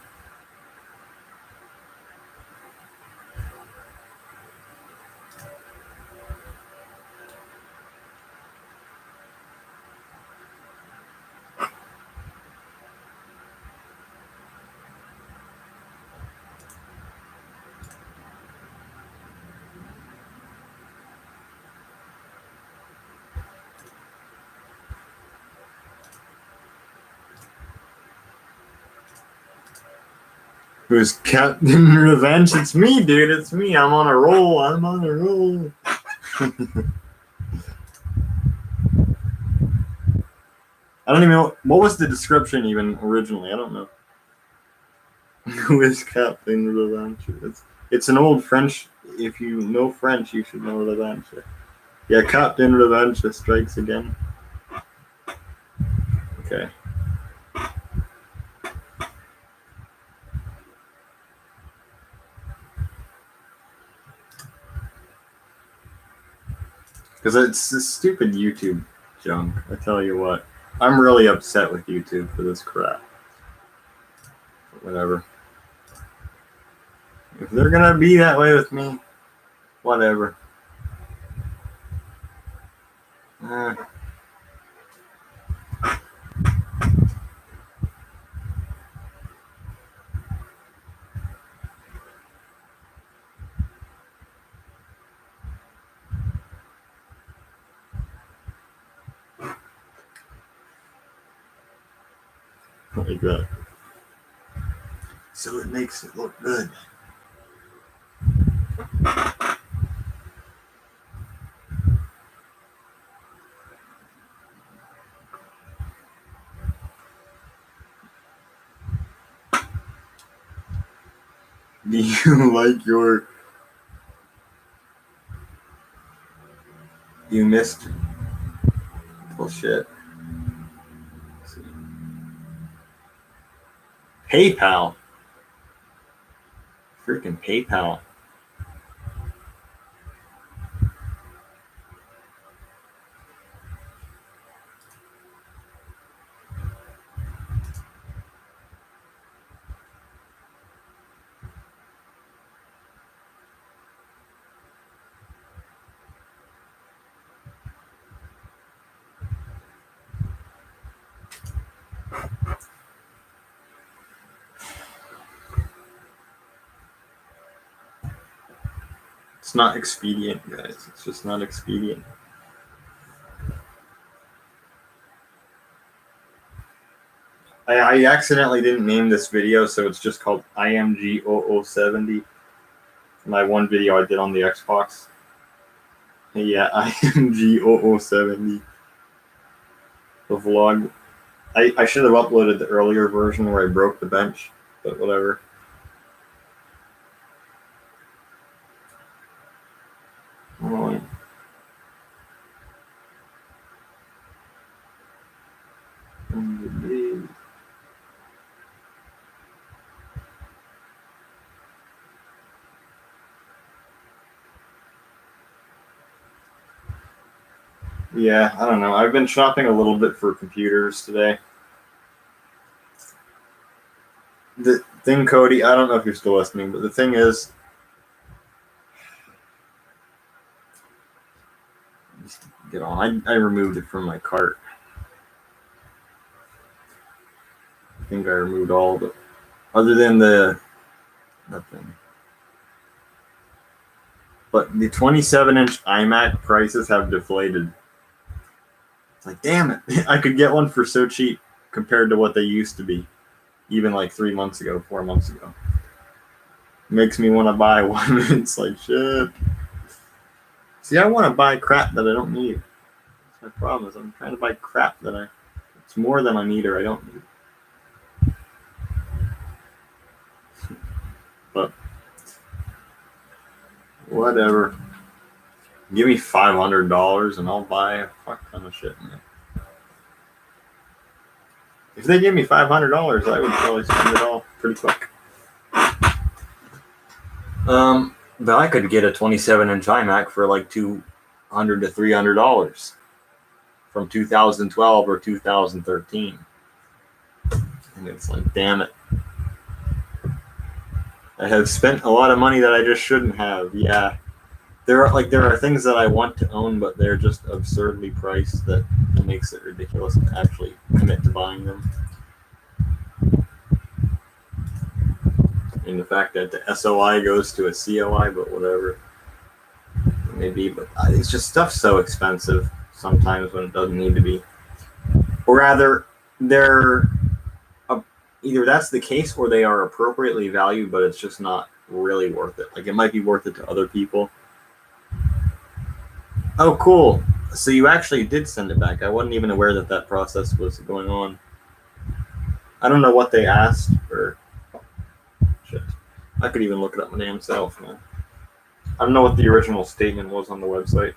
Who's Captain Revenge? It's me, dude. It's me. I'm on a roll. I don't even know. What was the description even originally? I don't know. Who is Captain Revanche? It's an old French. If you know French, you should know Revanche. Yeah, Captain Revanche strikes again. Okay. Because it's this stupid YouTube junk. I tell you what. I'm really upset with YouTube for this crap. But whatever. If they're gonna be that way with me, whatever. Like that. So it makes it look good. Do you like your... You missed... Bullshit. PayPal. Freaking PayPal. It's not expedient, guys. It's just not expedient. I accidentally didn't name this video, so it's just called IMG0070. My one video I did on the Xbox. Yeah, IMG0070. The vlog. I should have uploaded the earlier version where I broke the bench, but whatever. Oh. Yeah, I don't know. I've been shopping a little bit for computers today. The thing, Cody, I don't know if you're still listening, but the thing is, get on. I removed it from my cart. I think I removed all of it, other than that thing. But the 27-inch iMac prices have deflated. It's like, damn it, I could get one for so cheap compared to what they used to be, even like 3 months ago, 4 months ago. Makes me want to buy one. It's like, shit. See, I want to buy crap that I don't need. That's my problem, is I'm trying to buy crap that it's more than I need or I don't need. But whatever. Give me $500 and I'll buy a fuck ton of shit, man. If they give me $500, I would probably spend it all pretty quick. But I could get a 27-inch iMac for like $200 to $300 from 2012 or 2013, and it's like, damn it. I have spent a lot of money that I just shouldn't have. Yeah, there are things that I want to own, but they're just absurdly priced that it makes it ridiculous to actually commit to buying them. And the fact that the SOI goes to a COI, but whatever, maybe. But it's just stuff so expensive sometimes when it doesn't need to be. Or rather, they're either that's the case or they are appropriately valued, but it's just not really worth it. Like, it might be worth it to other people. Oh, cool. So you actually did send it back. I wasn't even aware that that process was going on. I don't know what they asked, or shit. I could even look it up my damn self, man. I don't know what the original statement was on the website.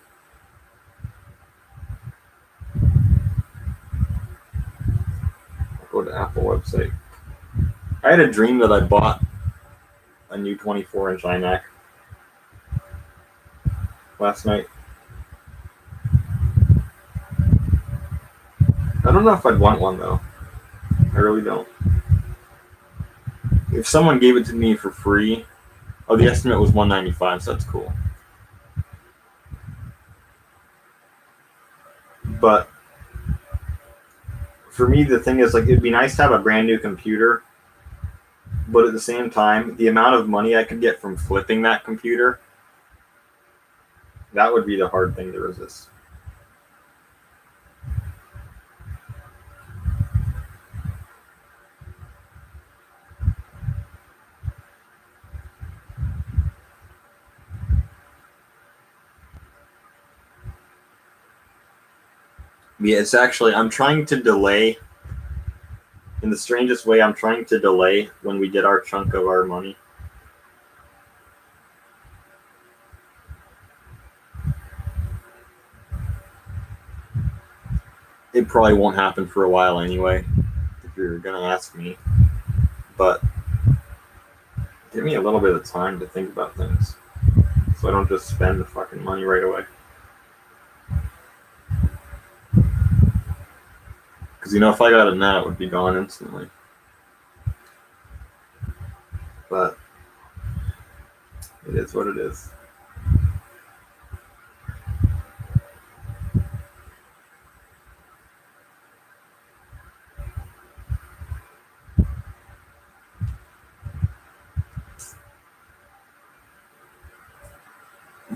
I'll go to Apple website. I had a dream that I bought a new 24-inch iMac last night. don't know if I'd want one though. I really don't. If someone gave it to me for free, oh, the estimate was $195, so that's cool. But for me, the thing is, like, it'd be nice to have a brand new computer, but at the same time, the amount of money I could get from flipping that computer, that would be the hard thing to resist. Yeah, it's actually, I'm trying to delay, in the strangest way, I'm trying to delay when we get our chunk of our money. It probably won't happen for a while anyway, if you're going to ask me. But give me a little bit of time to think about things, so I don't just spend the fucking money right away. Because, you know, if I got it now, it would be gone instantly. But it is what it is.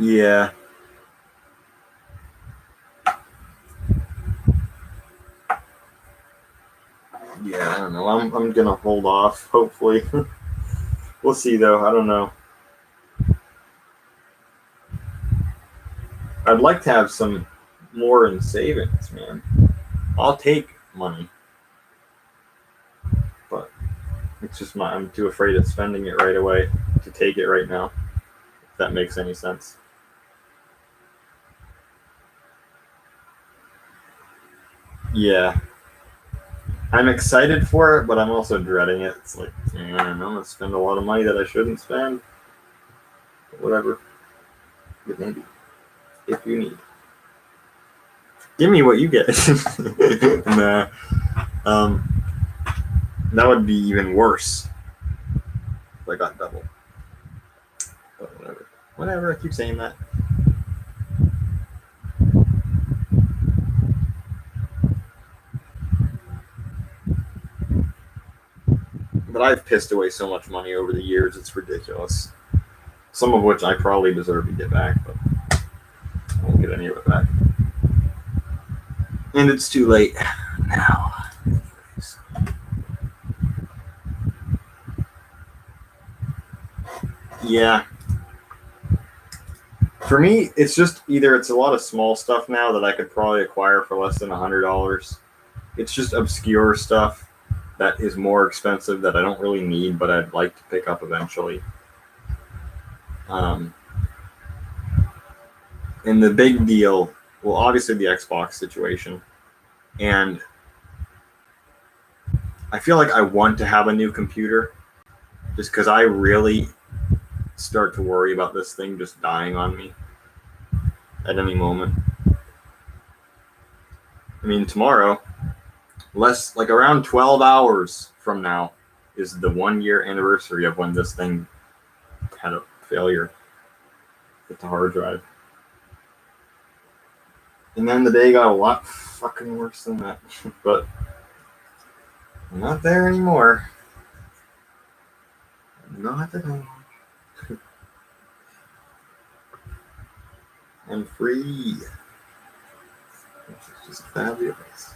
Yeah. Yeah, I don't know. I'm gonna hold off, hopefully. We'll see though, I don't know. I'd like to have some more in savings, man. I'll take money. But it's just I'm too afraid of spending it right away to take it right now. If that makes any sense. Yeah. I'm excited for it, but I'm also dreading it. It's like, man, I'm gonna spend a lot of money that I shouldn't spend. But whatever. But maybe. If you need. Give me what you get. Nah. That would be even worse if I got double. But whatever. Whatever, I keep saying that. But I've pissed away so much money over the years, it's ridiculous. Some of which I probably deserve to get back, but I won't get any of it back. And it's too late now. Yeah. For me, it's just either it's a lot of small stuff now that I could probably acquire for less than $100. It's just obscure stuff that is more expensive that I don't really need, but I'd like to pick up eventually. And the big deal, well, obviously the Xbox situation. And I feel like I want to have a new computer just because I really start to worry about this thing just dying on me at any moment. I mean, tomorrow, around 12 hours from now, is the 1 year anniversary of when this thing had a failure with the hard drive. And then the day got a lot fucking worse than that. But I'm not there anymore. Not at all. I'm free. Which is just fabulous.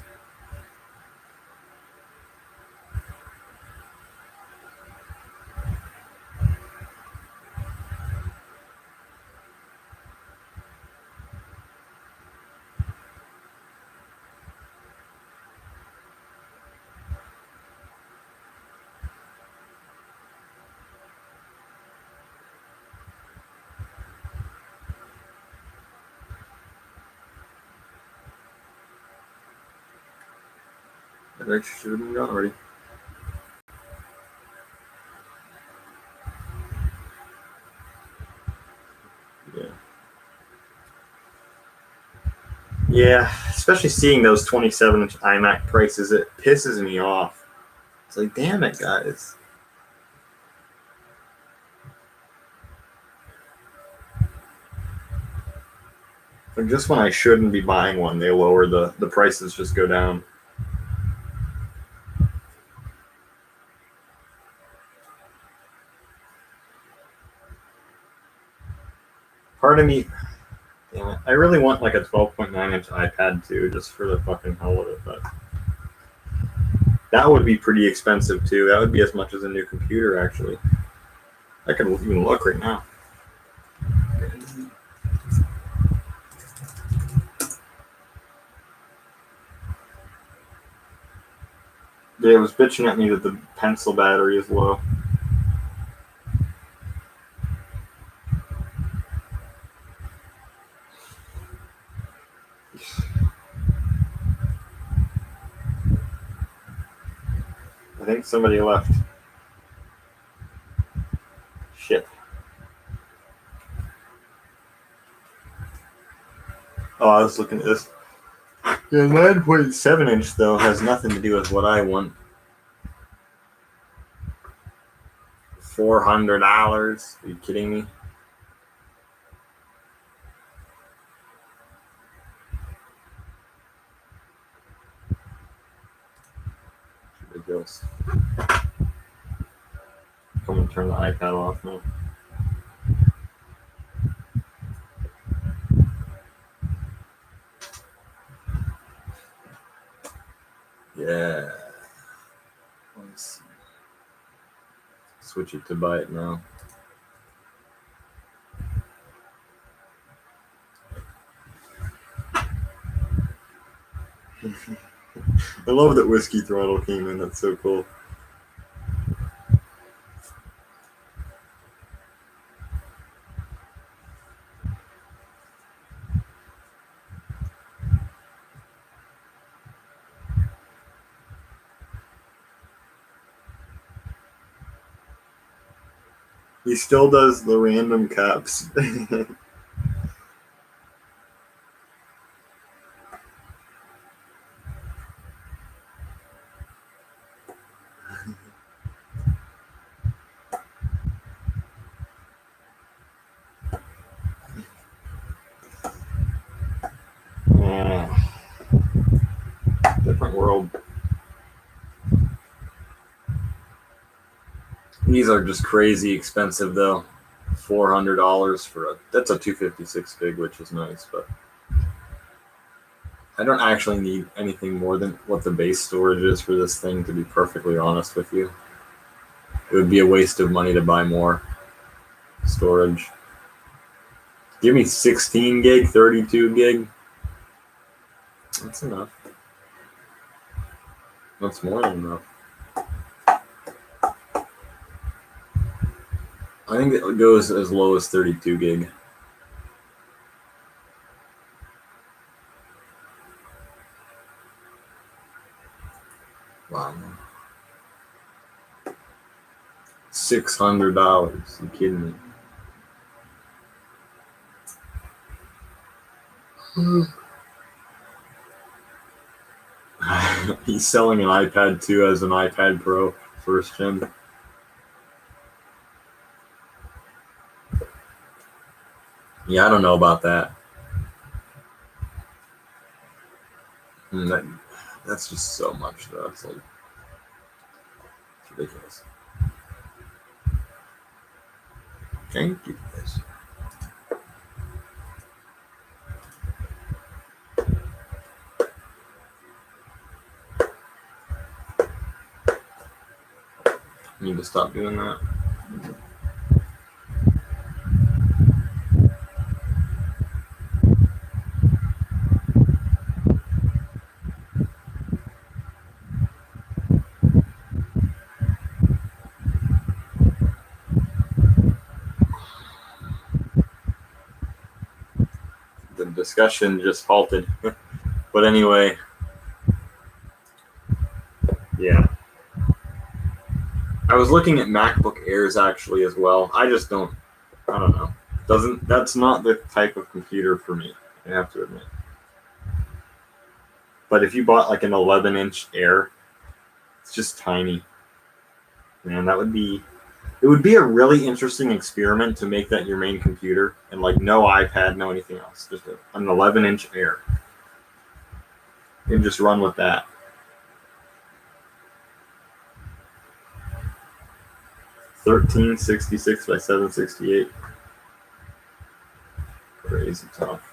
That actually should have been gone already. Yeah. Yeah, it's especially seeing those 27-inch iMac prices, it pisses me off. It's like, damn it, guys. Like, just when I shouldn't be buying one, they lower the prices, just go down. Part of me, damn it, I really want like a 12.9-inch iPad too, just for the fucking hell of it, but that would be pretty expensive too. That would be as much as a new computer, actually. I can even look right now. Yeah, it was bitching at me that the pencil battery is low. I think somebody left. Shit. Oh, I was looking at this. Yeah, 9.7-inch though has nothing to do with what I want. $400? Are you kidding me? Ridiculous. Come and turn the iPad off now. Yeah. Let's see. Switch it to buy it now. I love that Whiskey Throttle came in. That's so cool. He still does the random caps. Different world. These are just crazy expensive though. $400 for that's a 256 gig, which is nice, but I don't actually need anything more than what the base storage is for this thing, to be perfectly honest with you. It would be a waste of money to buy more storage. Give me 16 gig, 32 gig. That's enough. That's more than enough. I think it goes as low as 32 gig. Wow. $600. You kidding me? He's selling an iPad 2 as an iPad Pro first gen. Yeah, I don't know about that. That's just so much, though. It's like, it's ridiculous. Thank you, guys. I need to stop doing that. The discussion just halted. But anyway, yeah. I was looking at MacBook Airs actually as well. I don't know. That's not the type of computer for me, I have to admit. But if you bought like an 11-inch Air, it's just tiny. Man, that would be. It would be a really interesting experiment to make that your main computer and like no iPad, no anything else, just an 11-inch Air, and just run with that. 1366 by 768. Crazy tough.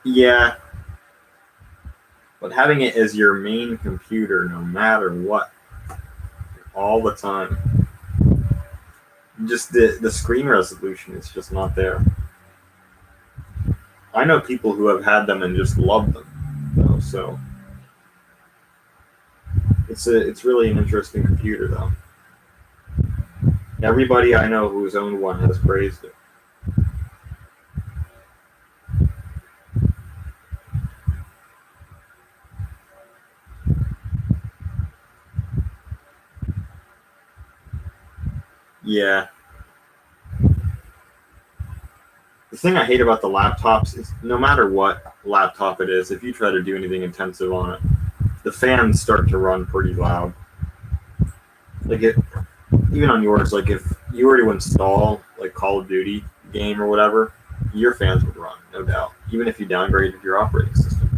Yeah, but having it as your main computer, no matter what, all the time, just the screen resolution is just not there. I know people who have had them and just love them, though. So it's really an interesting computer, though. Everybody I know who's owned one has praised it. Yeah. The thing I hate about the laptops is no matter what laptop it is, if you try to do anything intensive on it, the fans start to run pretty loud. Like it, even on yours, like if you were to install like Call of Duty game or whatever, your fans would run, no doubt. Even if you downgraded your operating system.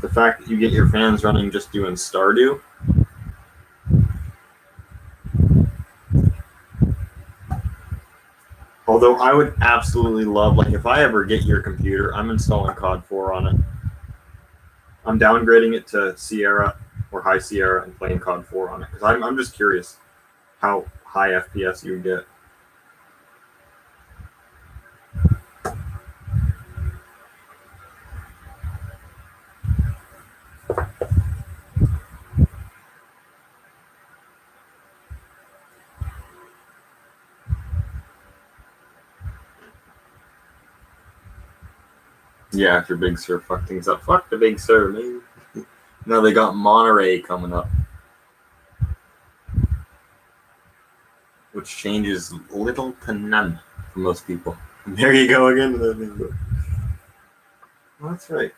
The fact that you get your fans running just doing Stardew. Although I would absolutely love, like if I ever get your computer, I'm installing COD 4 on it. I'm downgrading it to Sierra or High Sierra and playing COD 4 on it because I'm just curious how high FPS you would get. Yeah, after Big Sur fucked things up. Fuck the Big Sur, man. Now they got Monterey coming up, which changes little to none for most people. And there you go again. Well, that's right.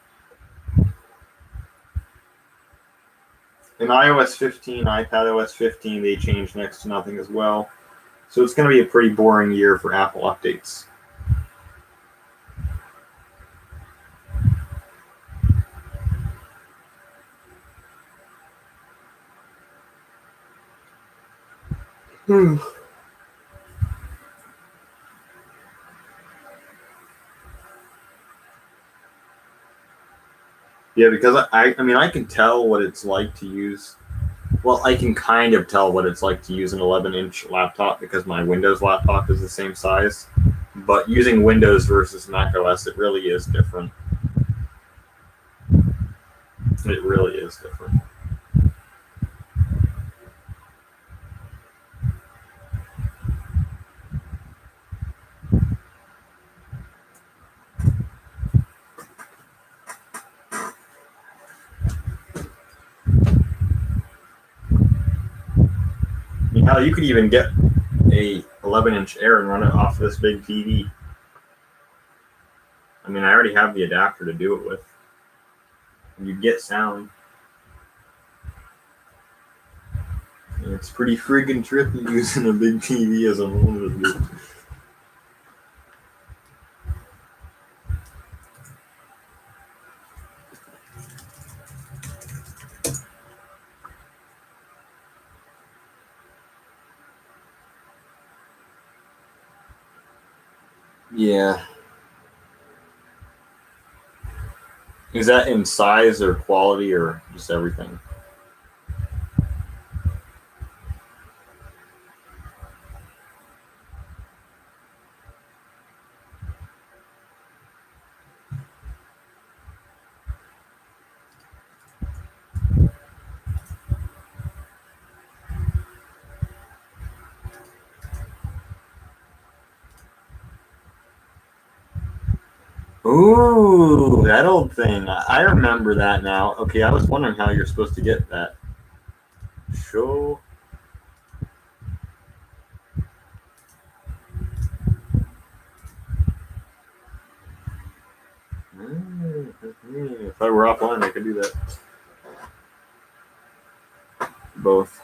In iOS 15, iPadOS 15, they changed next to nothing as well. So it's going to be a pretty boring year for Apple updates. Yeah, because I mean, I can tell what it's like to use. Well, I can kind of tell what it's like to use an 11-inch laptop because my Windows laptop is the same size. But using Windows versus Mac OS, it really is different. It really is different. I mean, hell, you could even get a 11-inch Air and run it off this big TV. I mean, I already have the adapter to do it with. And you get sound. And it's pretty friggin' trippy using a big TV as a monitor. Yeah. Is that in size or quality or just everything? Ooh, that old thing. I remember that now. Okay, I was wondering how you're supposed to get that. Show. If I were offline, I could do that. Both.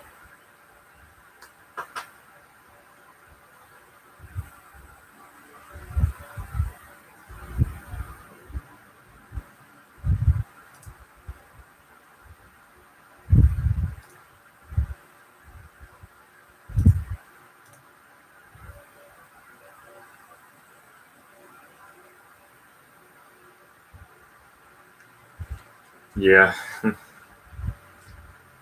Yeah.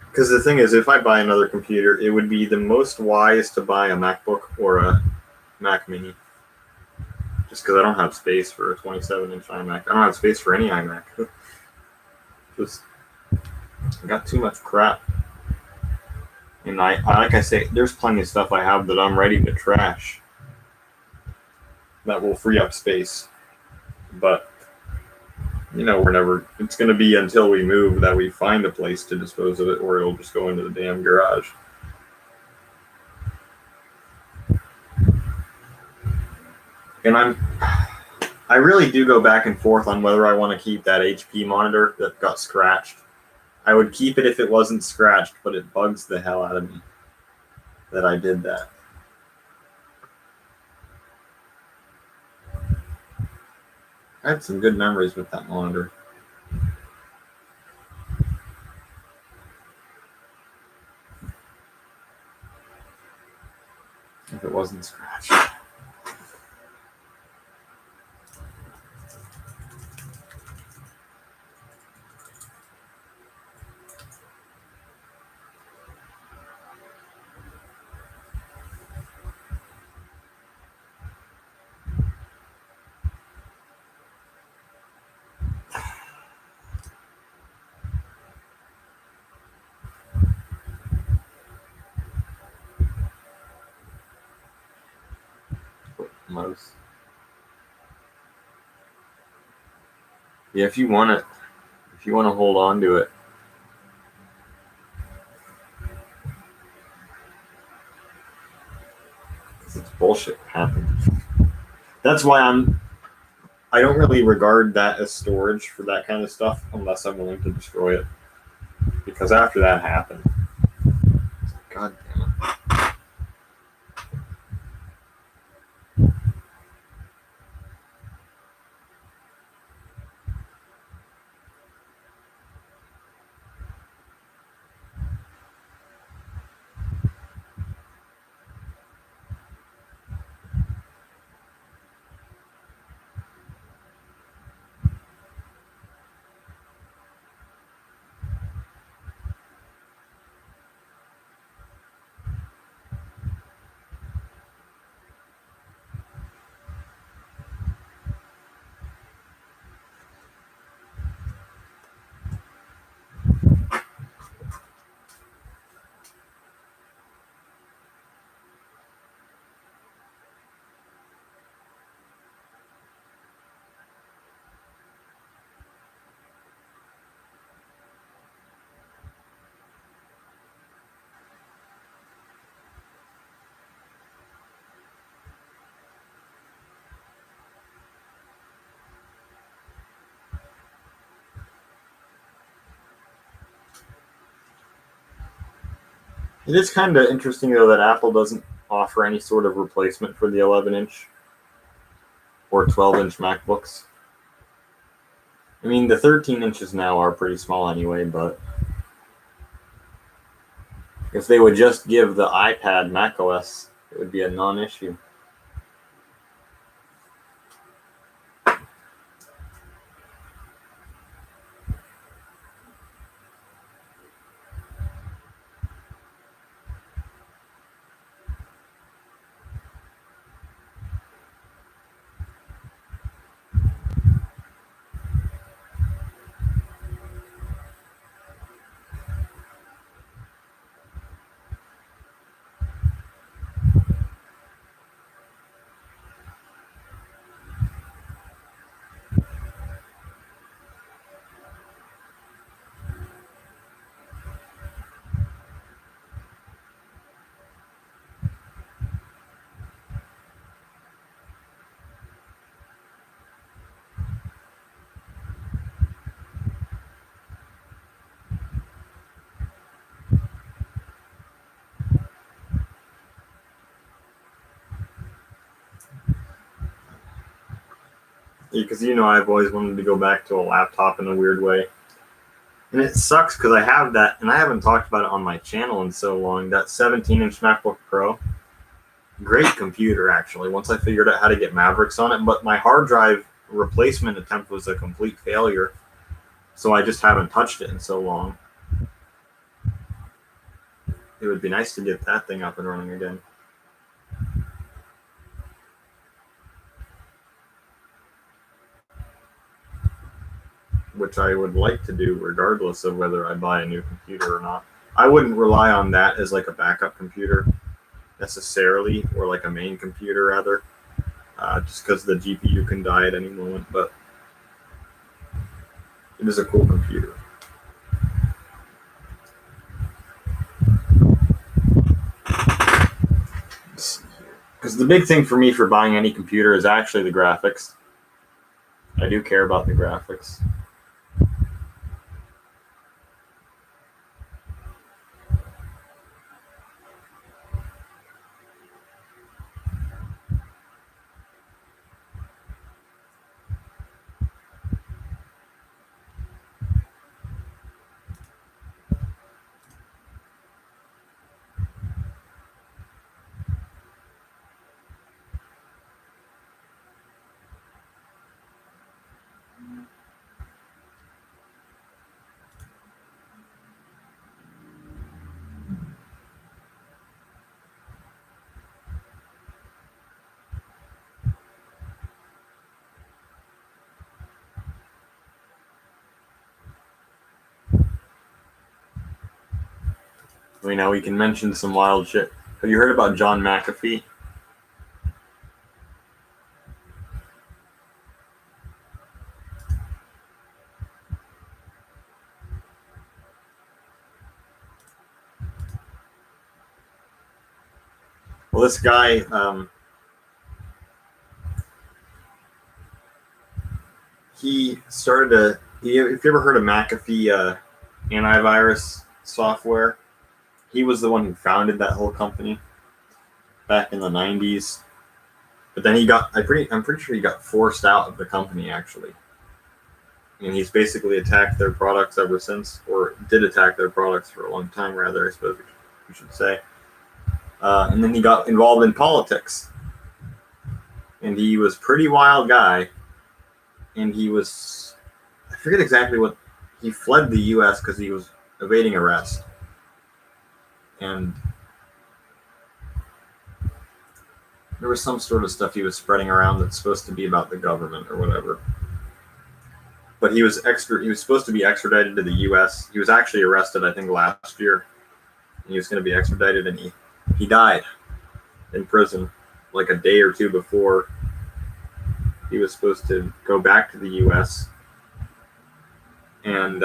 Because the thing is, if I buy another computer, it would be the most wise to buy a MacBook or a Mac Mini. Just because I don't have space for a 27-inch iMac. I don't have space for any iMac. Just I got too much crap. And I, like I say, there's plenty of stuff I have that I'm ready to trash. That will free up space. But we're never. It's going to be until we move that we find a place to dispose of it, or it'll just go into the damn garage. And I really do go back and forth on whether I want to keep that HP monitor that got scratched. I would keep it if it wasn't scratched, but it bugs the hell out of me that I did that. I had some good memories with that monitor. If it wasn't scratched. Mouse. Yeah, if you want to hold on to it. It's bullshit happened. That's why I don't really regard that as storage for that kind of stuff unless I'm willing to destroy it. Because after that happened, God damn it. It is kind of interesting, though, that Apple doesn't offer any sort of replacement for the 11-inch or 12-inch MacBooks. I mean, the 13 inches now are pretty small anyway, but if they would just give the iPad macOS, it would be a non-issue. because I've always wanted to go back to a laptop in a weird way. And it sucks because I have that, and I haven't talked about it on my channel in so long. That 17-inch MacBook Pro, great computer actually. Once I figured out how to get Mavericks on it, but my hard drive replacement attempt was a complete failure, so I just haven't touched it in so long. It would be nice to get that thing up and running again. Which I would like to do regardless of whether I buy a new computer or not. I wouldn't rely on that as like a backup computer necessarily, or like a main computer rather, just because the GPU can die at any moment, but it is a cool computer. Because the big thing for me for buying any computer is actually the graphics. I do care about the graphics. Now we can mention some wild shit. Have you heard about John McAfee? Well, this guy, he started if you ever heard of McAfee antivirus software, he was the one who founded that whole company back in the 90s. But then I'm pretty sure he got forced out of the company actually. And he's basically attacked their products ever since, or did attack their products for a long time, rather, I suppose we should say. And then he got involved in politics. And he was a pretty wild guy. And I forget exactly he fled the U.S. because he was evading arrest. And there was some sort of stuff he was spreading around that's supposed to be about the government or whatever. But he was supposed to be extradited to the U.S. He was actually arrested, I think, last year. And he was going to be extradited, and he died in prison like a day or two before he was supposed to go back to the U.S. And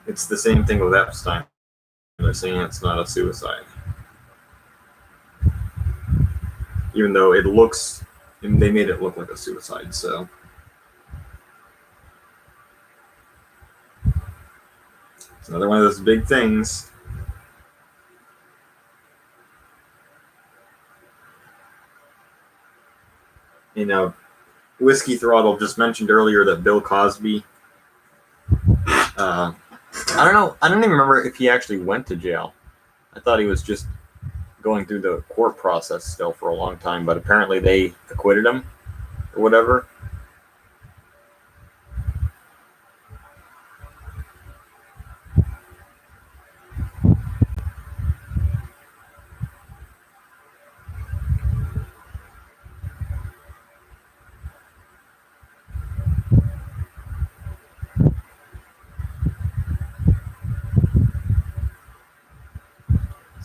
it's the same thing with Epstein. They're saying it's not a suicide. Even though they made it look like a suicide, so. It's another one of those big things. Whiskey Throttle just mentioned earlier that Bill Cosby, I don't know. I don't even remember if he actually went to jail. I thought he was just going through the court process still for a long time, but apparently they acquitted him or whatever.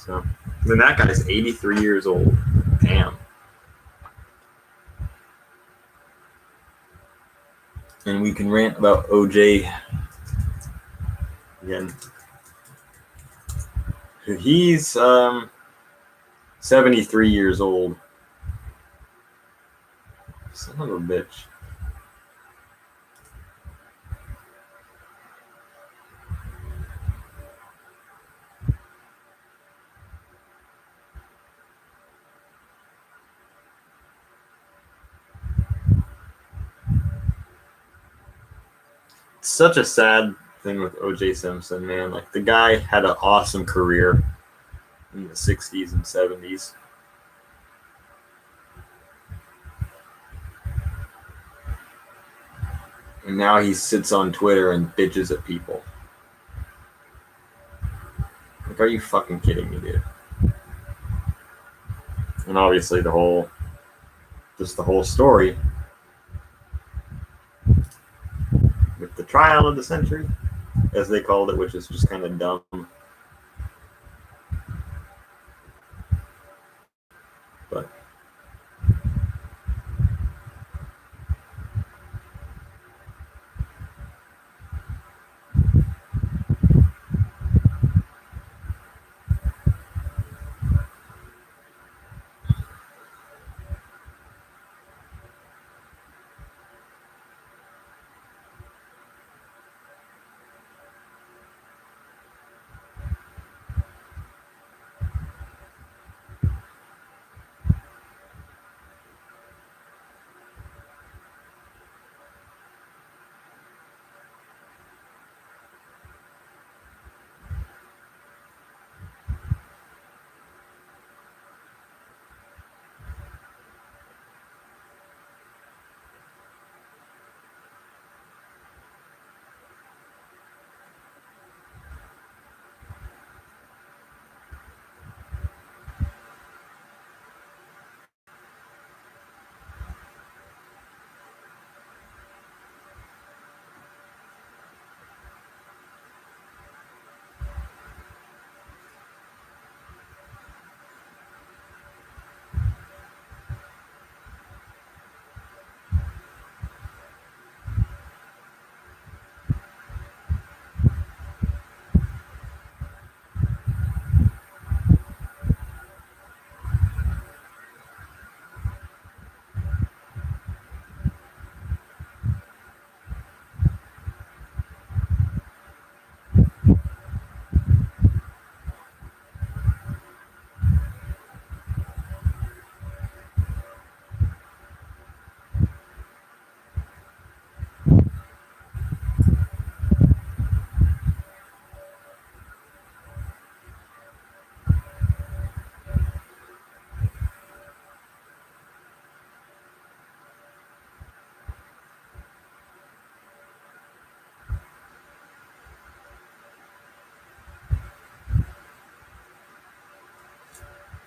So, then that guy's 83 years old. Damn. And we can rant about OJ again. He's 73 years old. Son of a bitch. such a sad thing with O.J. Simpson, man. Like, the guy had an awesome career in the 60s and 70s. And now he sits on Twitter and bitches at people. Like, are you fucking kidding me, dude? And obviously the whole story with the trial of the century, as they called it, which is just kind of dumb. But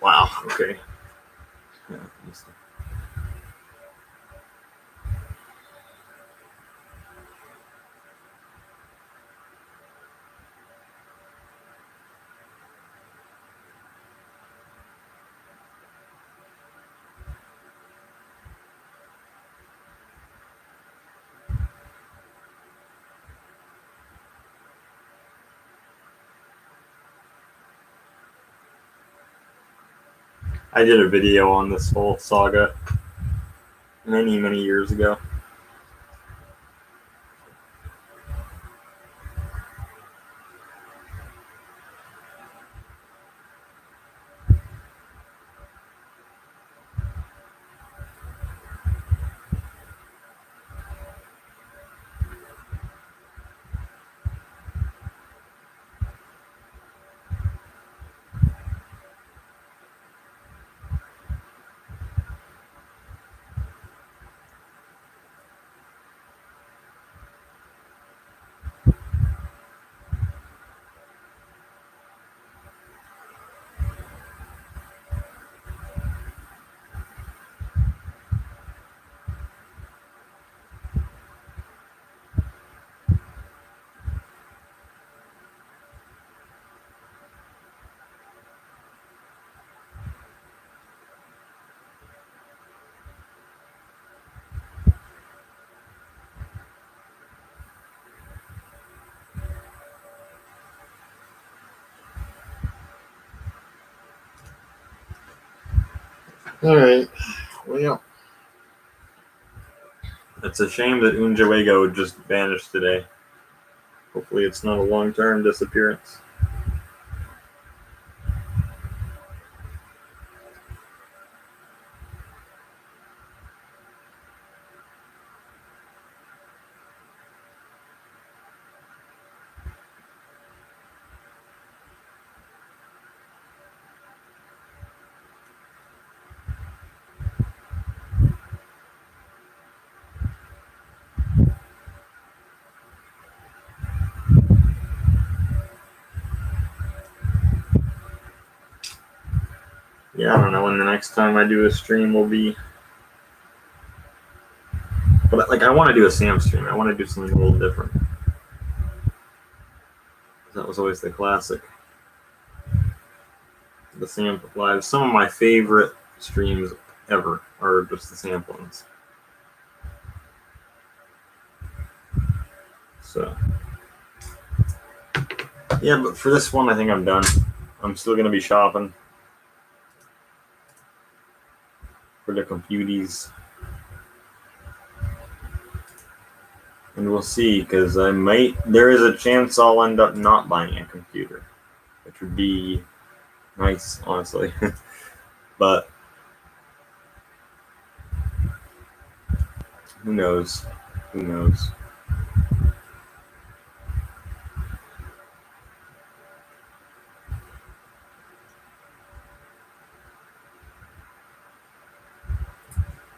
wow, okay. Yeah, I did a video on this whole saga many years ago. All right. Well, it's a shame that Unjawego just vanished today. Hopefully it's not a long-term disappearance. Yeah, I don't know when the next time I do a stream will be. But like, I want to do a Sam stream. I want to do something a little different. That was always the classic. The Sam Live. Some of my favorite streams ever are just the Sam ones. So, yeah, but for this one, I think I'm done. I'm still going to be shopping for the computies. And we'll see, because there is a chance I'll end up not buying a computer, which would be nice, honestly. But who knows? Who knows?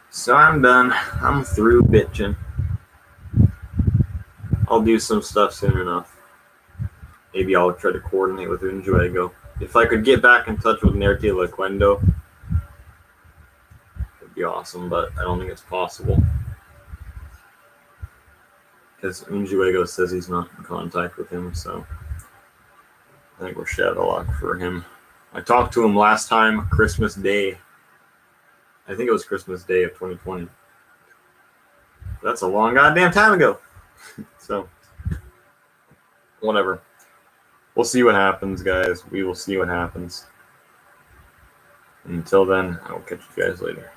So I'm done. I'm through bitching. I'll do some stuff soon enough. Maybe I'll try to coordinate with Unjuego. If I could get back in touch with Nerte Lequendo, it'd be awesome, but I don't think it's possible. Because Unjuego says he's not in contact with him, so I think we're shit out of luck for him. I talked to him last time, Christmas Day. I think it was Christmas Day of 2020. That's a long goddamn time ago. So, whatever. We'll see what happens, guys. We will see what happens. Until then, I will catch you guys later.